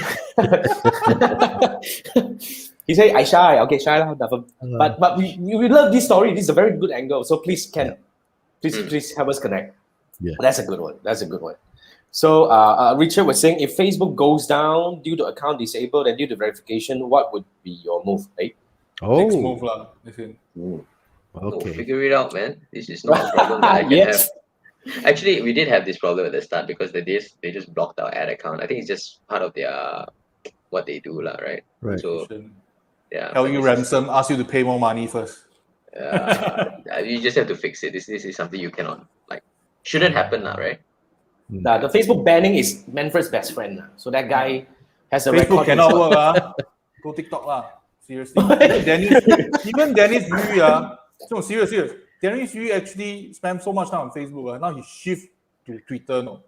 He say I shy. Okay, shy lah. But we love this story. This is a very good angle. So please, Ken, please help us connect.
Yeah.
That's a good one. That's a good one. So Richard was saying, if Facebook goes down due to account disabled and due to verification, what would be your move, right?
Next move lah. Listen.
Okay.
Figure it out, man. This is not a problem that I can
Yes.
have. Actually, we did have this problem at the start because they just blocked our ad account. I think it's just part of their what they do, lah, right?
Right.
So yeah.
Tell you
but
ransom, ask you to pay more money first.
you just have to fix it. This is something you cannot shouldn't happen, lah, right?
The Facebook banning is Manfred's best friend. So that guy has a
Facebook
record.
cannot work lah. Go TikTok lah. Seriously. Even Dennis Yu no, serious. Dennis Yu actually spent so much time on Facebook. Now he shift to Twitter. No.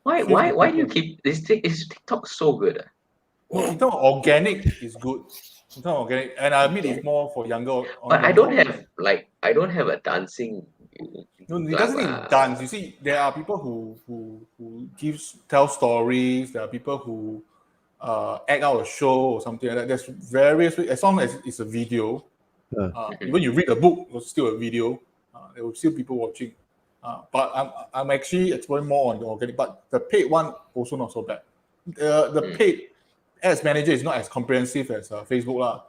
Why do you keep this thing? Is TikTok so good?
No, in terms of organic is good. In terms of organic, and I admit it's more for younger.
But I don't have a dancing.
No, it doesn't mean dance. You see, there are people who tell stories. There are people who act out a show or something like that. There's various ways. As long as it's a video, even you read a book, it's still a video. There will still people watching. But I'm actually exploring more on the organic. But the paid one also not so bad. The paid ads manager is not as comprehensive as Facebook lah,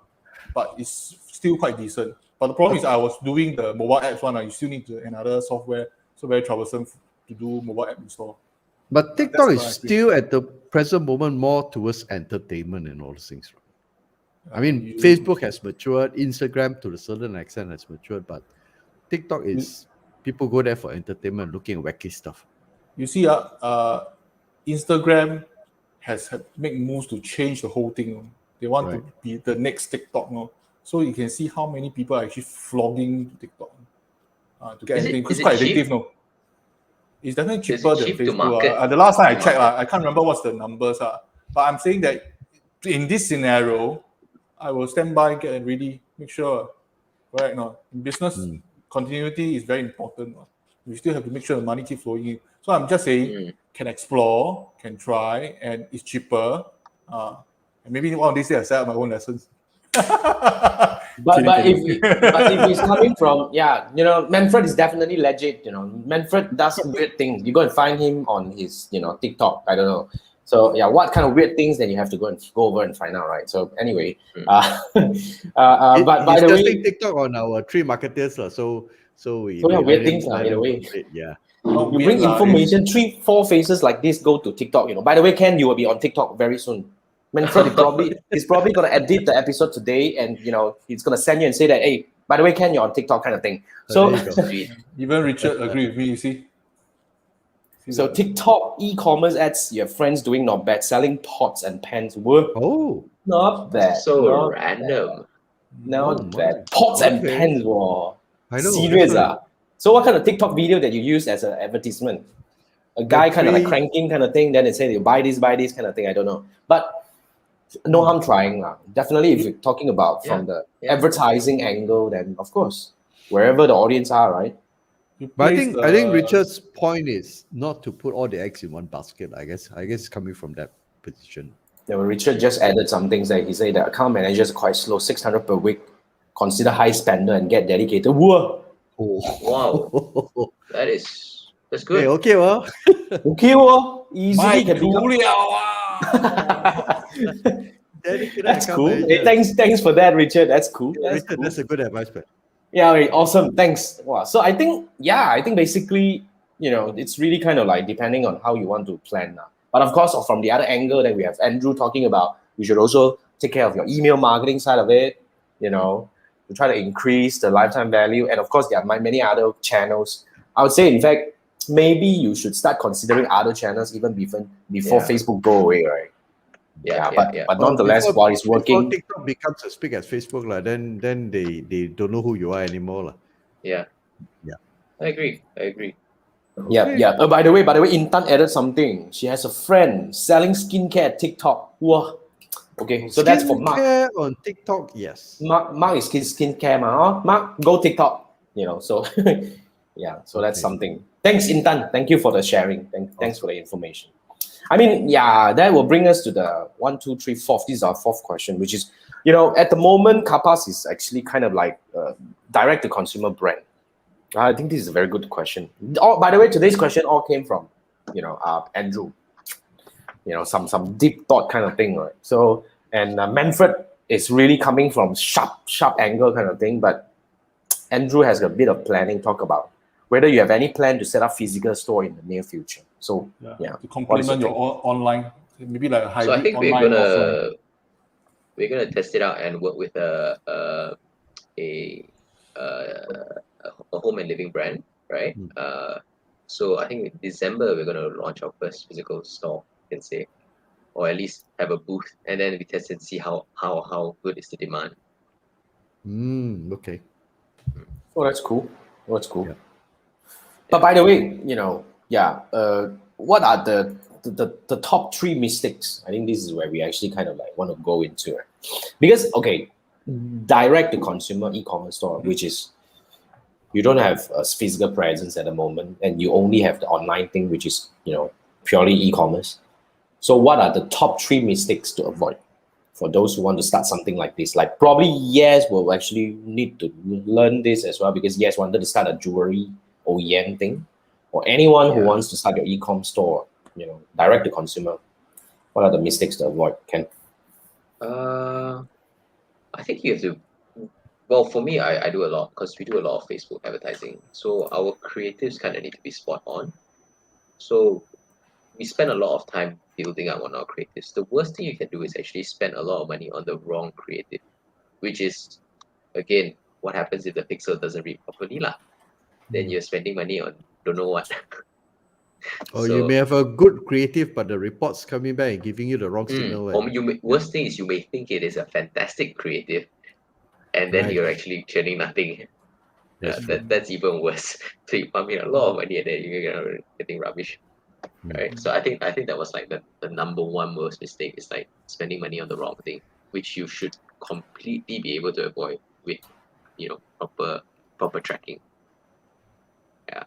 but it's still quite decent. But the problem is I was doing the mobile apps one. You still need another software, so very troublesome to do mobile app install.
But TikTok is still at the present moment more towards entertainment and all those things. I mean, Facebook has matured, Instagram to a certain extent has matured, but TikTok is people go there for entertainment, looking at wacky stuff.
You see, Instagram has made moves to change the whole thing. They want to be the next TikTok. No? So you can see how many people are actually flogging TikTok to get anything. It's quite addictive, no? It's definitely cheaper than Facebook. The last time I checked, I can't remember what's the numbers. But I'm saying that in this scenario, I will stand by and really make sure. Right now, in business, continuity is very important. We still have to make sure the money keeps flowing in. So I'm just saying, can explore, can try, and it's cheaper. And maybe one of these days I set up my own lessons.
But if he's coming from Manfred is definitely legit. Manfred does weird things. You go and find him on his TikTok. I don't know. So what kind of weird things then you have to go over and find out, right? So anyway, but by the way,
TikTok on our three marketers, so we
weird things in a way.
Yeah.
You bring information, 3-4 faces like this go to TikTok. By the way, Ken, you will be on TikTok very soon. Manfred he's probably gonna edit the episode today, and he's gonna send you and say that, hey, by the way, Ken, you're on TikTok, kind of thing. So
even Richard agree with me. You see.
So TikTok e-commerce ads, you have friends doing not bad, selling pots and pans. Whoa, not bad.
So
not
random.
Not bad. Pots and pans. Whoa.
I know.
Serious. So what kind of TikTok video that you use as an advertisement? A guy kind of like cranking kind of thing, then they say you buy this kind of thing. I don't know. But no harm trying. Definitely, if you're talking about from the advertising angle, then of course, wherever the audience are, right?
But I think Richard's point is not to put all the eggs in one basket. I guess coming from that position.
Yeah, well, Richard just added some things that he said that account managers are quite slow, 600 per week. Consider high spender and get dedicated. Whoa.
Wow. That's good.
Hey, okay, well.
Okay, well. Easily can become. That's cool. Hey, thanks for that, Richard. That's cool.
That's a good advice, man.
Yeah, okay, awesome. Thanks. Wow. So I think basically, it's really kind of like depending on how you want to plan now. But of course, from the other angle that we have Andrew talking about, you should also take care of your email marketing side of it, to try to increase the lifetime value. And of course, there are many other channels. I would say, in fact, maybe you should start considering other channels even before Facebook go away, right? But nonetheless, while it's working,
TikTok becomes as big as Facebook, then they don't know who you are anymore.
Yeah. I agree.
Yeah. By the way, Intan added something. She has a friend selling skincare at TikTok. Wow. Okay, so that's for Mark.
Skincare on TikTok, yes.
Mark is skincare, Mark, go TikTok. So yeah, so that's
Okay.
something. Thanks, Intan. Thank you for the sharing. Thanks for the information. I mean, yeah, that will bring us to the 1, 2, 3, 4th. This is our 4th question, which is, at the moment, Kapas is actually kind of like a direct-to-consumer brand. I think this is a very good question. By the way, today's question all came from, Andrew. Some deep thought kind of thing, right? So, and Manfred is really coming from sharp angle kind of thing, but Andrew has a bit of planning, talk about whether you have any plan to set up physical store in the near future. So, yeah.
To complement your online, maybe like a hybrid
So I think
online offline.
we're gonna test it out and work with a home and living brand, right? So I think in December we're gonna launch our first physical store, you can say, or at least have a booth, and then we test and see how good is the demand.
Okay.
Oh, that's cool. That's cool.
Yeah.
But by the way, what are the top 3 mistakes? I think this is where we actually kind of like want to go into it. Because, okay, direct to consumer e-commerce store, which is you don't have a physical presence at the moment, and you only have the online thing, which is, purely e-commerce. So what are the top 3 mistakes to avoid for those who want to start something like this? Like probably Yes will actually need to learn this as well, because Yes wanted to start a jewelry OEM thing, or anyone who wants to start your e-com store, direct to consumer. What are the mistakes to avoid, Ken?
I think you have to. Well, for me, I do a lot because we do a lot of Facebook advertising. So our creatives kind of need to be spot on. So we spend a lot of time building up on our creatives. The worst thing you can do is actually spend a lot of money on the wrong creative, which is, again, what happens if the pixel doesn't read properly lah? Then you're spending money on don't know what.
Or you may have a good creative, but the reports coming back and giving you the wrong signal.
Or worst thing is you may think it is a fantastic creative, and then you're actually churning nothing. That's even worse. So you pump in a lot of money and then you're getting rubbish. Right. So I think that was like the number 1 worst mistake is like spending money on the wrong thing, which you should completely be able to avoid with proper tracking. Yeah.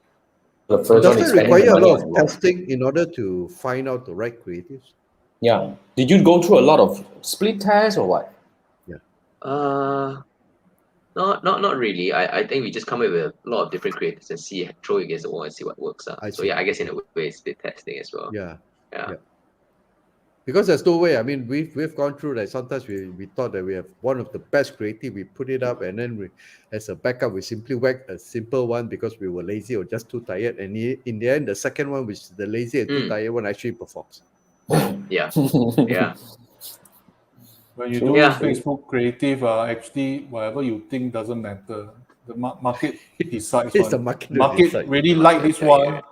The first
Does
one is
it require a
spending
lot
money
of testing in order to find out the right creatives?
Yeah. Did you go through a lot of split tests or what?
Not really. I think we just come up with a lot of different creatives and throw it against the wall and see what works. So yeah, I guess in a way it's split testing as well.
Yeah.
Yeah.
Because there's no way. I mean, we've gone through that. Sometimes we thought that we have one of the best creative. We put it up, and then as a backup, we simply whack a simple one because we were lazy or just too tired. And in the end, the second one, which is the lazy and too tired one, actually performs.
Yeah.
When you do Facebook creative, actually whatever you think doesn't matter. The market decides.
It's the market
really like this one.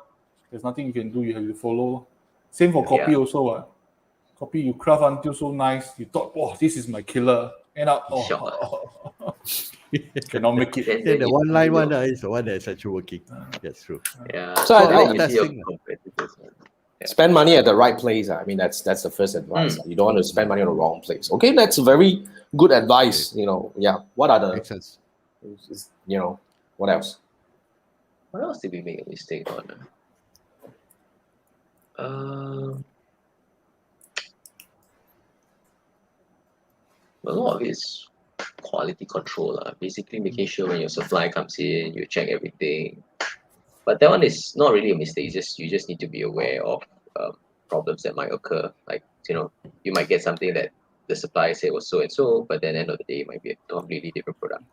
There's nothing you can do. You have to follow. Same for copy also. Copy you craft until so nice. You thought, oh, this is my killer. End up, cannot make it.
The one-line one is the one that's actually working. That's true.
Yeah.
So I think
testing.
Spend money at the right place. I mean, that's the first advice. You don't want to spend money on the wrong place. Okay, that's very good advice. What are the?
Makes sense.
What else?
What else did we make a mistake on? A lot of it is quality control. Basically making sure when your supply comes in, you check everything. But that one is not really a mistake. You just need to be aware of problems that might occur. Like, you might get something that the supplier said was so and so, but then at the end of the day, it might be a completely different product.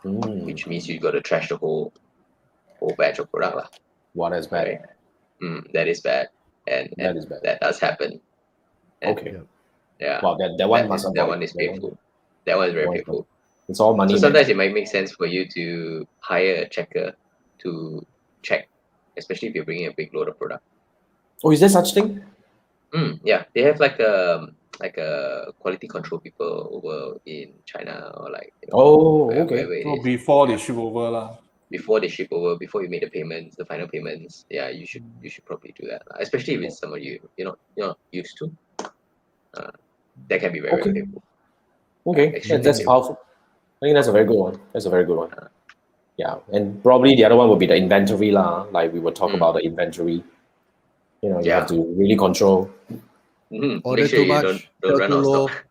Which means you got to trash the whole batch of product.
What is bad?
Right? That is bad. And
that is bad.
That does happen. And
okay.
Yeah.
Wow, that one must
that one is painful. That one is very painful.
It's all money.
So sometimes it might make sense for you to hire a checker to check, especially if you're bringing a big load of product.
Oh, is there such thing?
Yeah, they have like a quality control people over in China or like.
Okay.
So before they ship over lah.
before they ship over, before you make the payments, the final payments, yeah, you should probably do that. Especially if it's someone you're not used to. That can be very, very painful.
Okay,
Extremely
that's
painful.
powerful. I think that's a very good one. That's a very good one. Yeah, and probably the other one would be the inventory lah. Like we will talk about the inventory. You know, you have to really control.
Order
Make sure
too
you
much,
don't
sell
run
too
out of
low.
stock.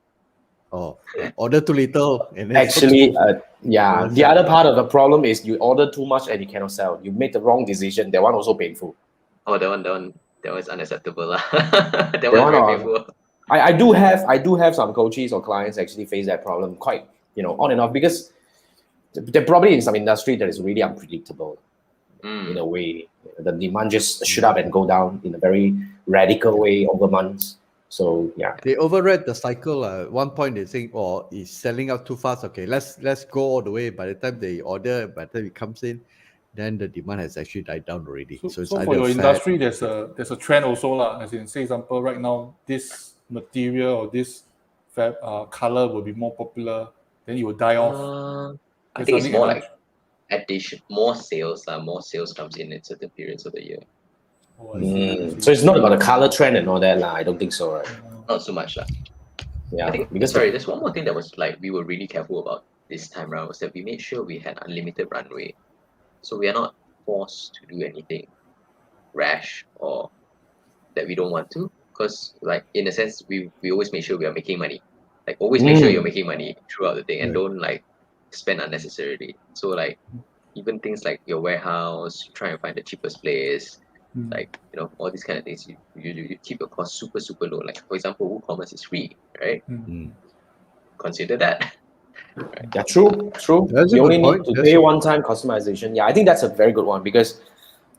Oh, order too little. And then
Actually, yeah, the
sell.
other part of the problem is you order too much and you cannot sell. You make the wrong decision. That one also painful.
Oh, that one is unacceptable lah. That one is very painful.
I do have some coaches or clients actually face that problem quite, on and off, because they're probably in some industry that is really unpredictable in a way. The demand just shoot up and go down in a very radical way over months. So yeah,
they overread the cycle. At one point they think, oh, it's selling out too fast. Okay, let's go all the way. By the time they order, by the time it comes in, then the demand has actually died down already. So it's
for your industry, there's a trend also lah. As in, say example, right now this material or this color will be more popular, then it will die off.
I think it's more like more sales comes in certain periods of the year.
Oh, I see.
So it's not about the color trend and all that lah. I don't think so, right?
Not so much lah.
Yeah,
I think, there's one more thing that was like we were really careful about this time around, was that we made sure we had unlimited runway. So we are not forced to do anything rash or that we don't want to, because like in a sense we always make sure we are making money. Like always make sure you're making money throughout the thing and don't like spend unnecessarily. So like even things like your warehouse, try and find the cheapest place, like all these kind of things, you keep your cost super, super low. Like for example, WooCommerce is free, right? Consider that.
Right. Yeah, true. You only need to pay one-time customization. Yeah, I think that's a very good one, because,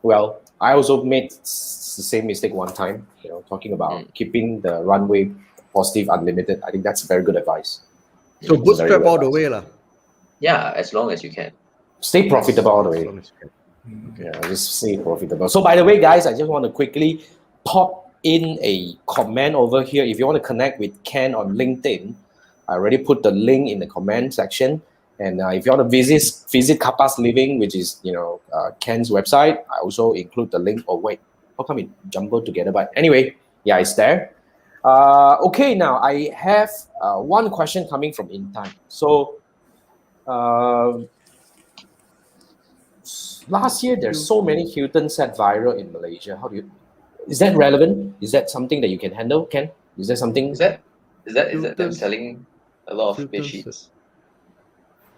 well, I also made the same mistake one time. Talking about keeping the runway positive, unlimited. I think that's very good advice.
So bootstrap all the way lah.
Yeah, as long as you can.
Stay profitable all the way. Yeah, just stay profitable. So by the way, guys, I just want to quickly pop in a comment over here. If you want to connect with Ken on LinkedIn, I already put the link in the comment section. And if you want to visit Kapas Living, which is Ken's website, I also include the link. Oh wait, how come it jumbled together? But anyway, yeah, it's there. Okay, now I have one question coming from Intan. So last year there's so many Hilton set viral in Malaysia. Is that relevant? Is that something that you can handle, Ken? Is there something?
Is that them selling a lot of bed sheets?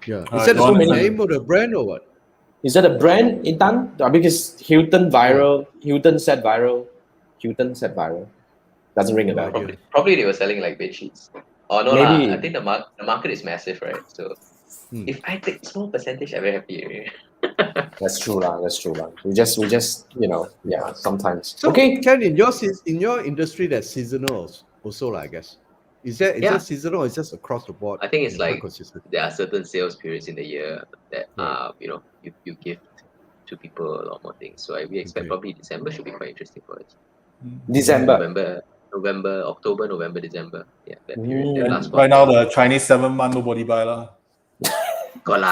Yeah. Is that the name of the brand or what?
Is that a brand, Intan? Because Hilton set viral. Doesn't ring a bell.
Probably they were selling like bed sheets. Oh no, maybe. I think the market is massive, right? So if I take small percentage, I'm very happy.
That's true lah. We just sometimes.
So,
okay.
Ken, in your industry, that's seasonal also, I guess. Is that seasonal or is just across the board?
I think it's like there are certain sales periods in the year that you give to people a lot more things. So we expect probably December should be quite interesting for us.
December.
November, October, November, December. Yeah, that period. That last
right now the Chinese 7 month nobody buy lah.
Got.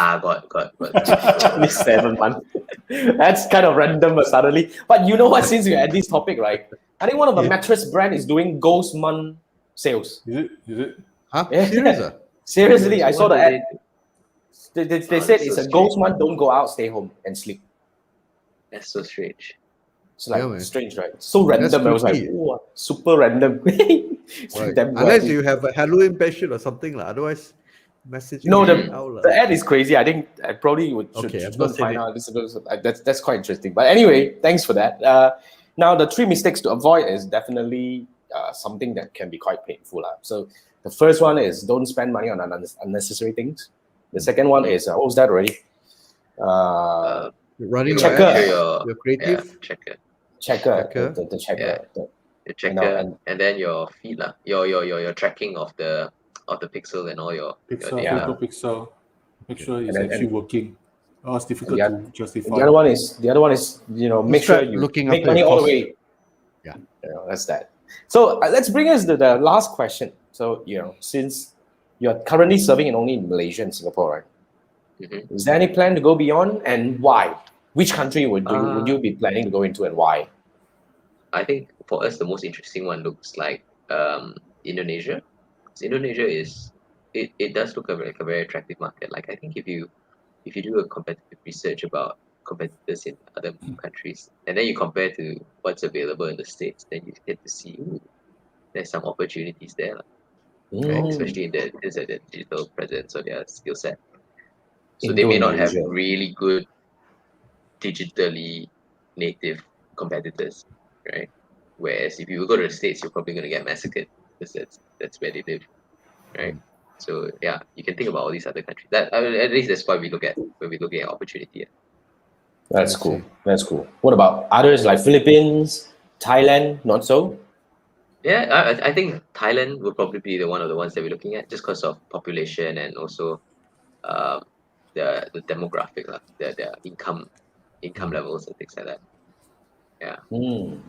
Chinese 7 month. That's kind of random suddenly. But you know what? Since we're at this topic, right? I think one of the mattress brand is doing ghost month sales.
Is it?
Huh? Serious?
Seriously, I saw the ad. They said it's a ghost month. Don't go out, stay home and sleep.
That's so strange.
It's like strange, right? So random. I was like, ooh, super random.
Right. Unless you have a Halloween passion or something, otherwise message.
No, the ad is crazy. I think I probably should find out. That's quite interesting. But anyway, thanks for that. Now the 3 mistakes to avoid is definitely something that can be quite painful. So the first one is don't spend money on unnecessary things. The second one is what was that already?
Running
checker.
Your creative
checker.
The checker.
The checker, and then your feed your tracking of the pixel and all your
pixel. Make sure it's actually working. Oh, it's difficult to justify.
The other one is make sure you make money all the way.
Yeah,
that's that. So let's bring us to the last question. So since you're currently serving only in Malaysia and Singapore, right?
Mhm.
Is there any plan to go beyond, and why? Which country would you be planning to go into, and why?
I think for us the most interesting one looks like Indonesia. 'Cause Indonesia it does look like a very attractive market. Like I think if you do a competitive research about competitors in other countries and then you compare to what's available in the States, then you get to see there's some opportunities there, lah, right?
Mm,
Especially in the digital presence or their skill set. So they may not have
Indonesia.
really good digitally native competitors, right? Whereas if you go to the States, you're probably gonna get massacred because that's where they live, right? So yeah, you can think about all these other countries. That at least that's why we look at when we're looking at opportunity.
That's
I
cool.
see.
That's cool. What about others like Philippines, Thailand? Not so.
Yeah, I think Thailand would probably be one of the ones that we're looking at just because of population and also um, the demographic, their income levels and things like that. Yeah,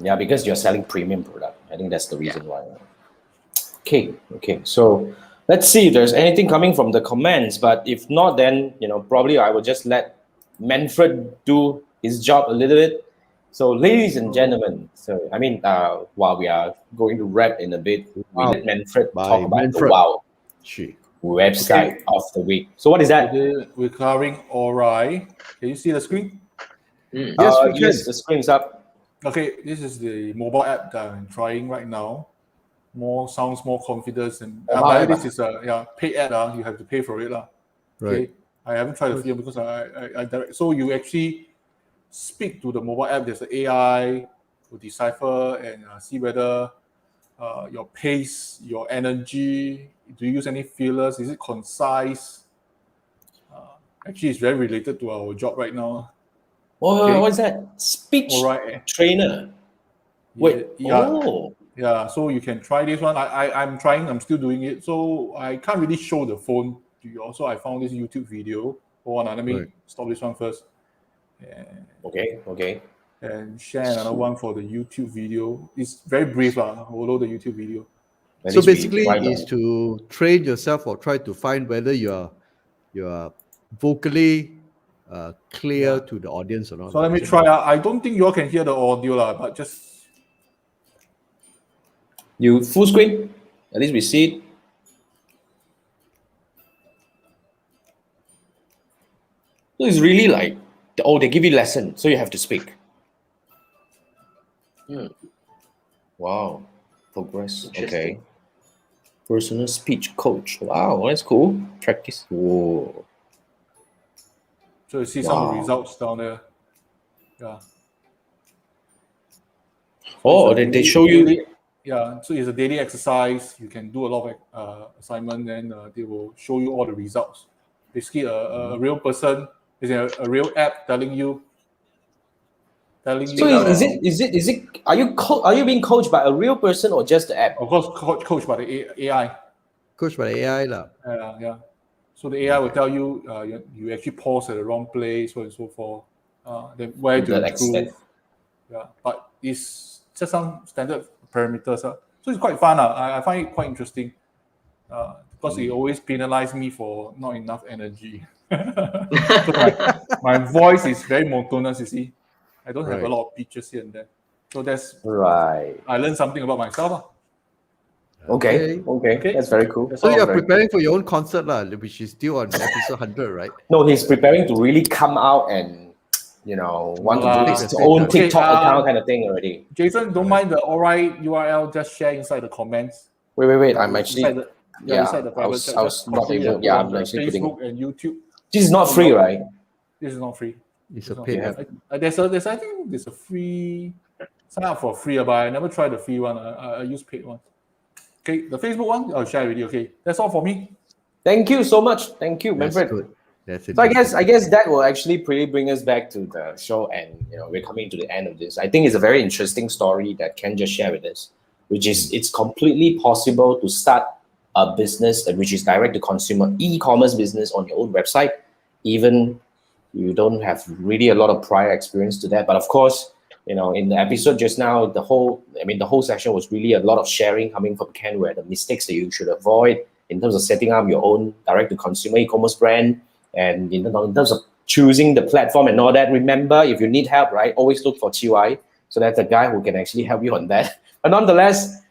Yeah, because you're selling premium product. I think that's the
yeah.
reason why. Okay. So let's see if there's anything coming from the comments. But if not, then probably I will just let Manfred do his job a little bit. So, ladies and gentlemen, while we are going to wrap in a bit, we
Wow.
let Manfred
By
talk about the
Manfred.
Wow
She.
website of the week. So, what is that?
We're covering Ori. Can you see the screen?
Yes, we can.
Yes, the screen's up.
Okay, this is the mobile app that I'm trying right now. Sounds more confidence, and
Mobile
but
app,
this is a paid ad. You have to pay for it,
Right.
Okay, I haven't tried the film because I direct. So you actually speak to the mobile app. There's an AI to decipher and see whether your pace, your energy. Do you use any fillers? Is it concise? Actually, it's very related to our job right now. Okay.
What's that? Speech
Alright.
trainer. Wait.
Yeah, so you can try this one. I'm trying. I'm still doing it. So I can't really show the phone to you. Also, I found this YouTube video. Hold on, let me stop this one first.
Okay.
And share another one for the YouTube video. It's very brief, although the YouTube video.
So basically, is to train yourself or try to find whether you are vocally clear to the audience or not.
So let me try. I don't think you all can hear the audio, but just
you full screen. At least we see it. So it's really like they give you lesson, so you have to speak. Wow, progress. Okay. Personal speech coach. Wow, that's cool. Practice. Whoa.
So you see some of the results down there. Yeah.
So they show you.
Yeah, so it's a daily exercise. You can do a lot of assignment, and they will show you all the results. Basically, a real person is a real app telling you.
So is it? Are you being coached by a real person or just the app?
Of course, coached by the AI.
Coached by the AI, lah.
Yeah. So the AI will tell you you actually pause at the wrong place, so and so forth. Then where to improve. Yeah, but it's just some standard parameters. So it's quite fun. I find it quite interesting because it always penalizes me for not enough energy. So my voice is very monotonous, you see. I don't have a lot of pitches here and there. So that's
right.
I learned something about myself.
Okay. That's very cool.
So you're preparing for your own concert, which is still on episode 100, right?
No, he's preparing to really come out and want to do his own TikTok account kind of thing already.
Jason, don't mind the alright URL, just share inside the comments.
Wait. I'm actually
inside the private chat.
I was not able. Yeah, I'm actually
Facebook and YouTube.
This is not free, right?
This is not free.
It's a paid app.
I think there's a free sign up for free, but I never tried the free one. I use paid one. Okay, the Facebook one, I'll share with you. Okay, that's all for me.
Thank you so much. Thank you, Manfred.
Good. That's it.
So I guess that will actually pretty bring us back to the show, and we're coming to the end of this. I think it's a very interesting story that Ken just shared with us, which is it's completely possible to start a business which is direct to consumer e-commerce business on your own website, even you don't have really a lot of prior experience to that. But of course, in the episode just now, the whole session was really a lot of sharing coming from Ken, where the mistakes that you should avoid in terms of setting up your own direct to consumer e-commerce brand, And in terms of choosing the platform and all that, remember, if you need help, right, always look for QI. So that's a guy who can actually help you on that. But nonetheless,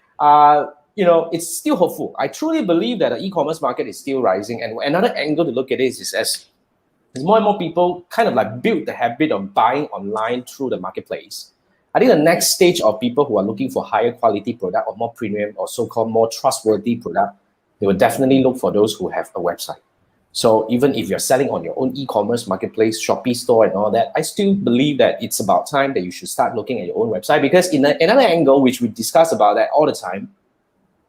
it's still hopeful. I truly believe that the e-commerce market is still rising. And another angle to look at it is as more and more people kind of like build the habit of buying online through the marketplace. I think the next stage of people who are looking for higher quality product or more premium or so-called more trustworthy product, they will definitely look for those who have a website. So even if you're selling on your own e-commerce marketplace, Shopee store and all that, I still believe that it's about time that you should start looking at your own website, because in another angle, which we discuss about that all the time,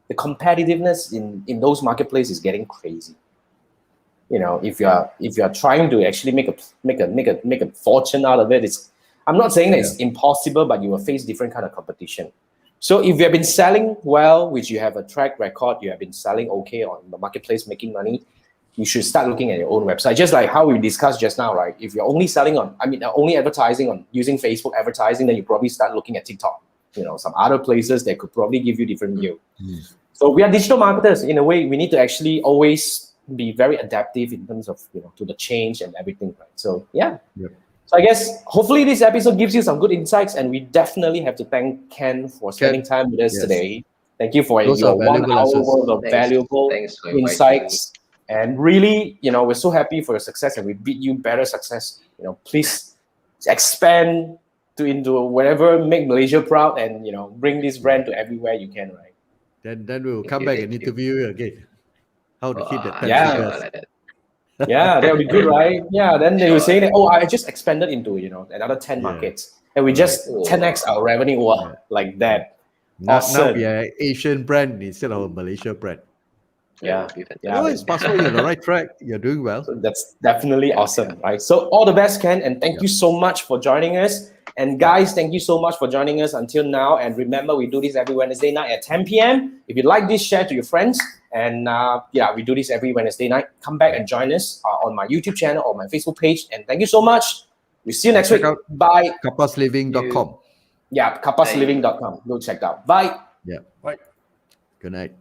the competitiveness in those marketplaces is getting crazy. If you're trying to actually make a fortune out of it, I'm not saying that it's impossible, but you will face different kind of competition. So if you have been selling well, which you have a track record, you have been selling okay on the marketplace, making money, you should start looking at your own website. Just like how we discussed just now, right? If you're only only advertising on using Facebook advertising, then you probably start looking at TikTok, some other places that could probably give you different yield. So we are digital marketers. In a way, we need to actually always be very adaptive in terms of, to the change and everything, right? So, yeah. So I guess hopefully this episode gives you some good insights, and we definitely have to thank Ken for spending time with us today. Thank you for your 1 hour worth of valuable insights. And really, we're so happy for your success, and we bid you better success. Please expand into wherever, make Malaysia proud, and bring this brand to everywhere you can, right?
Then we'll come back and interview you again. How to hit the 10 figures.
Yeah, that would be good, right? Yeah, then they were saying that, I just expanded into, another 10 markets. And we just 10x our revenue like that.
Now we are an Asian brand instead of a Malaysia brand.
Yeah.
It's possible. You're on the right track. You're doing well.
So that's definitely awesome, right? So all the best, Ken, and thank you so much for joining us. And guys, thank you so much for joining us until now. And remember, we do this every Wednesday night at 10 p.m. If you like this, share to your friends. And we do this every Wednesday night. Come back and join us on my YouTube channel or my Facebook page. And thank you so much. We'll see you next week. Bye.
Kapasliving.com.
Yeah, kapasliving.com. Go check out. Bye.
Yeah.
Bye.
Good night.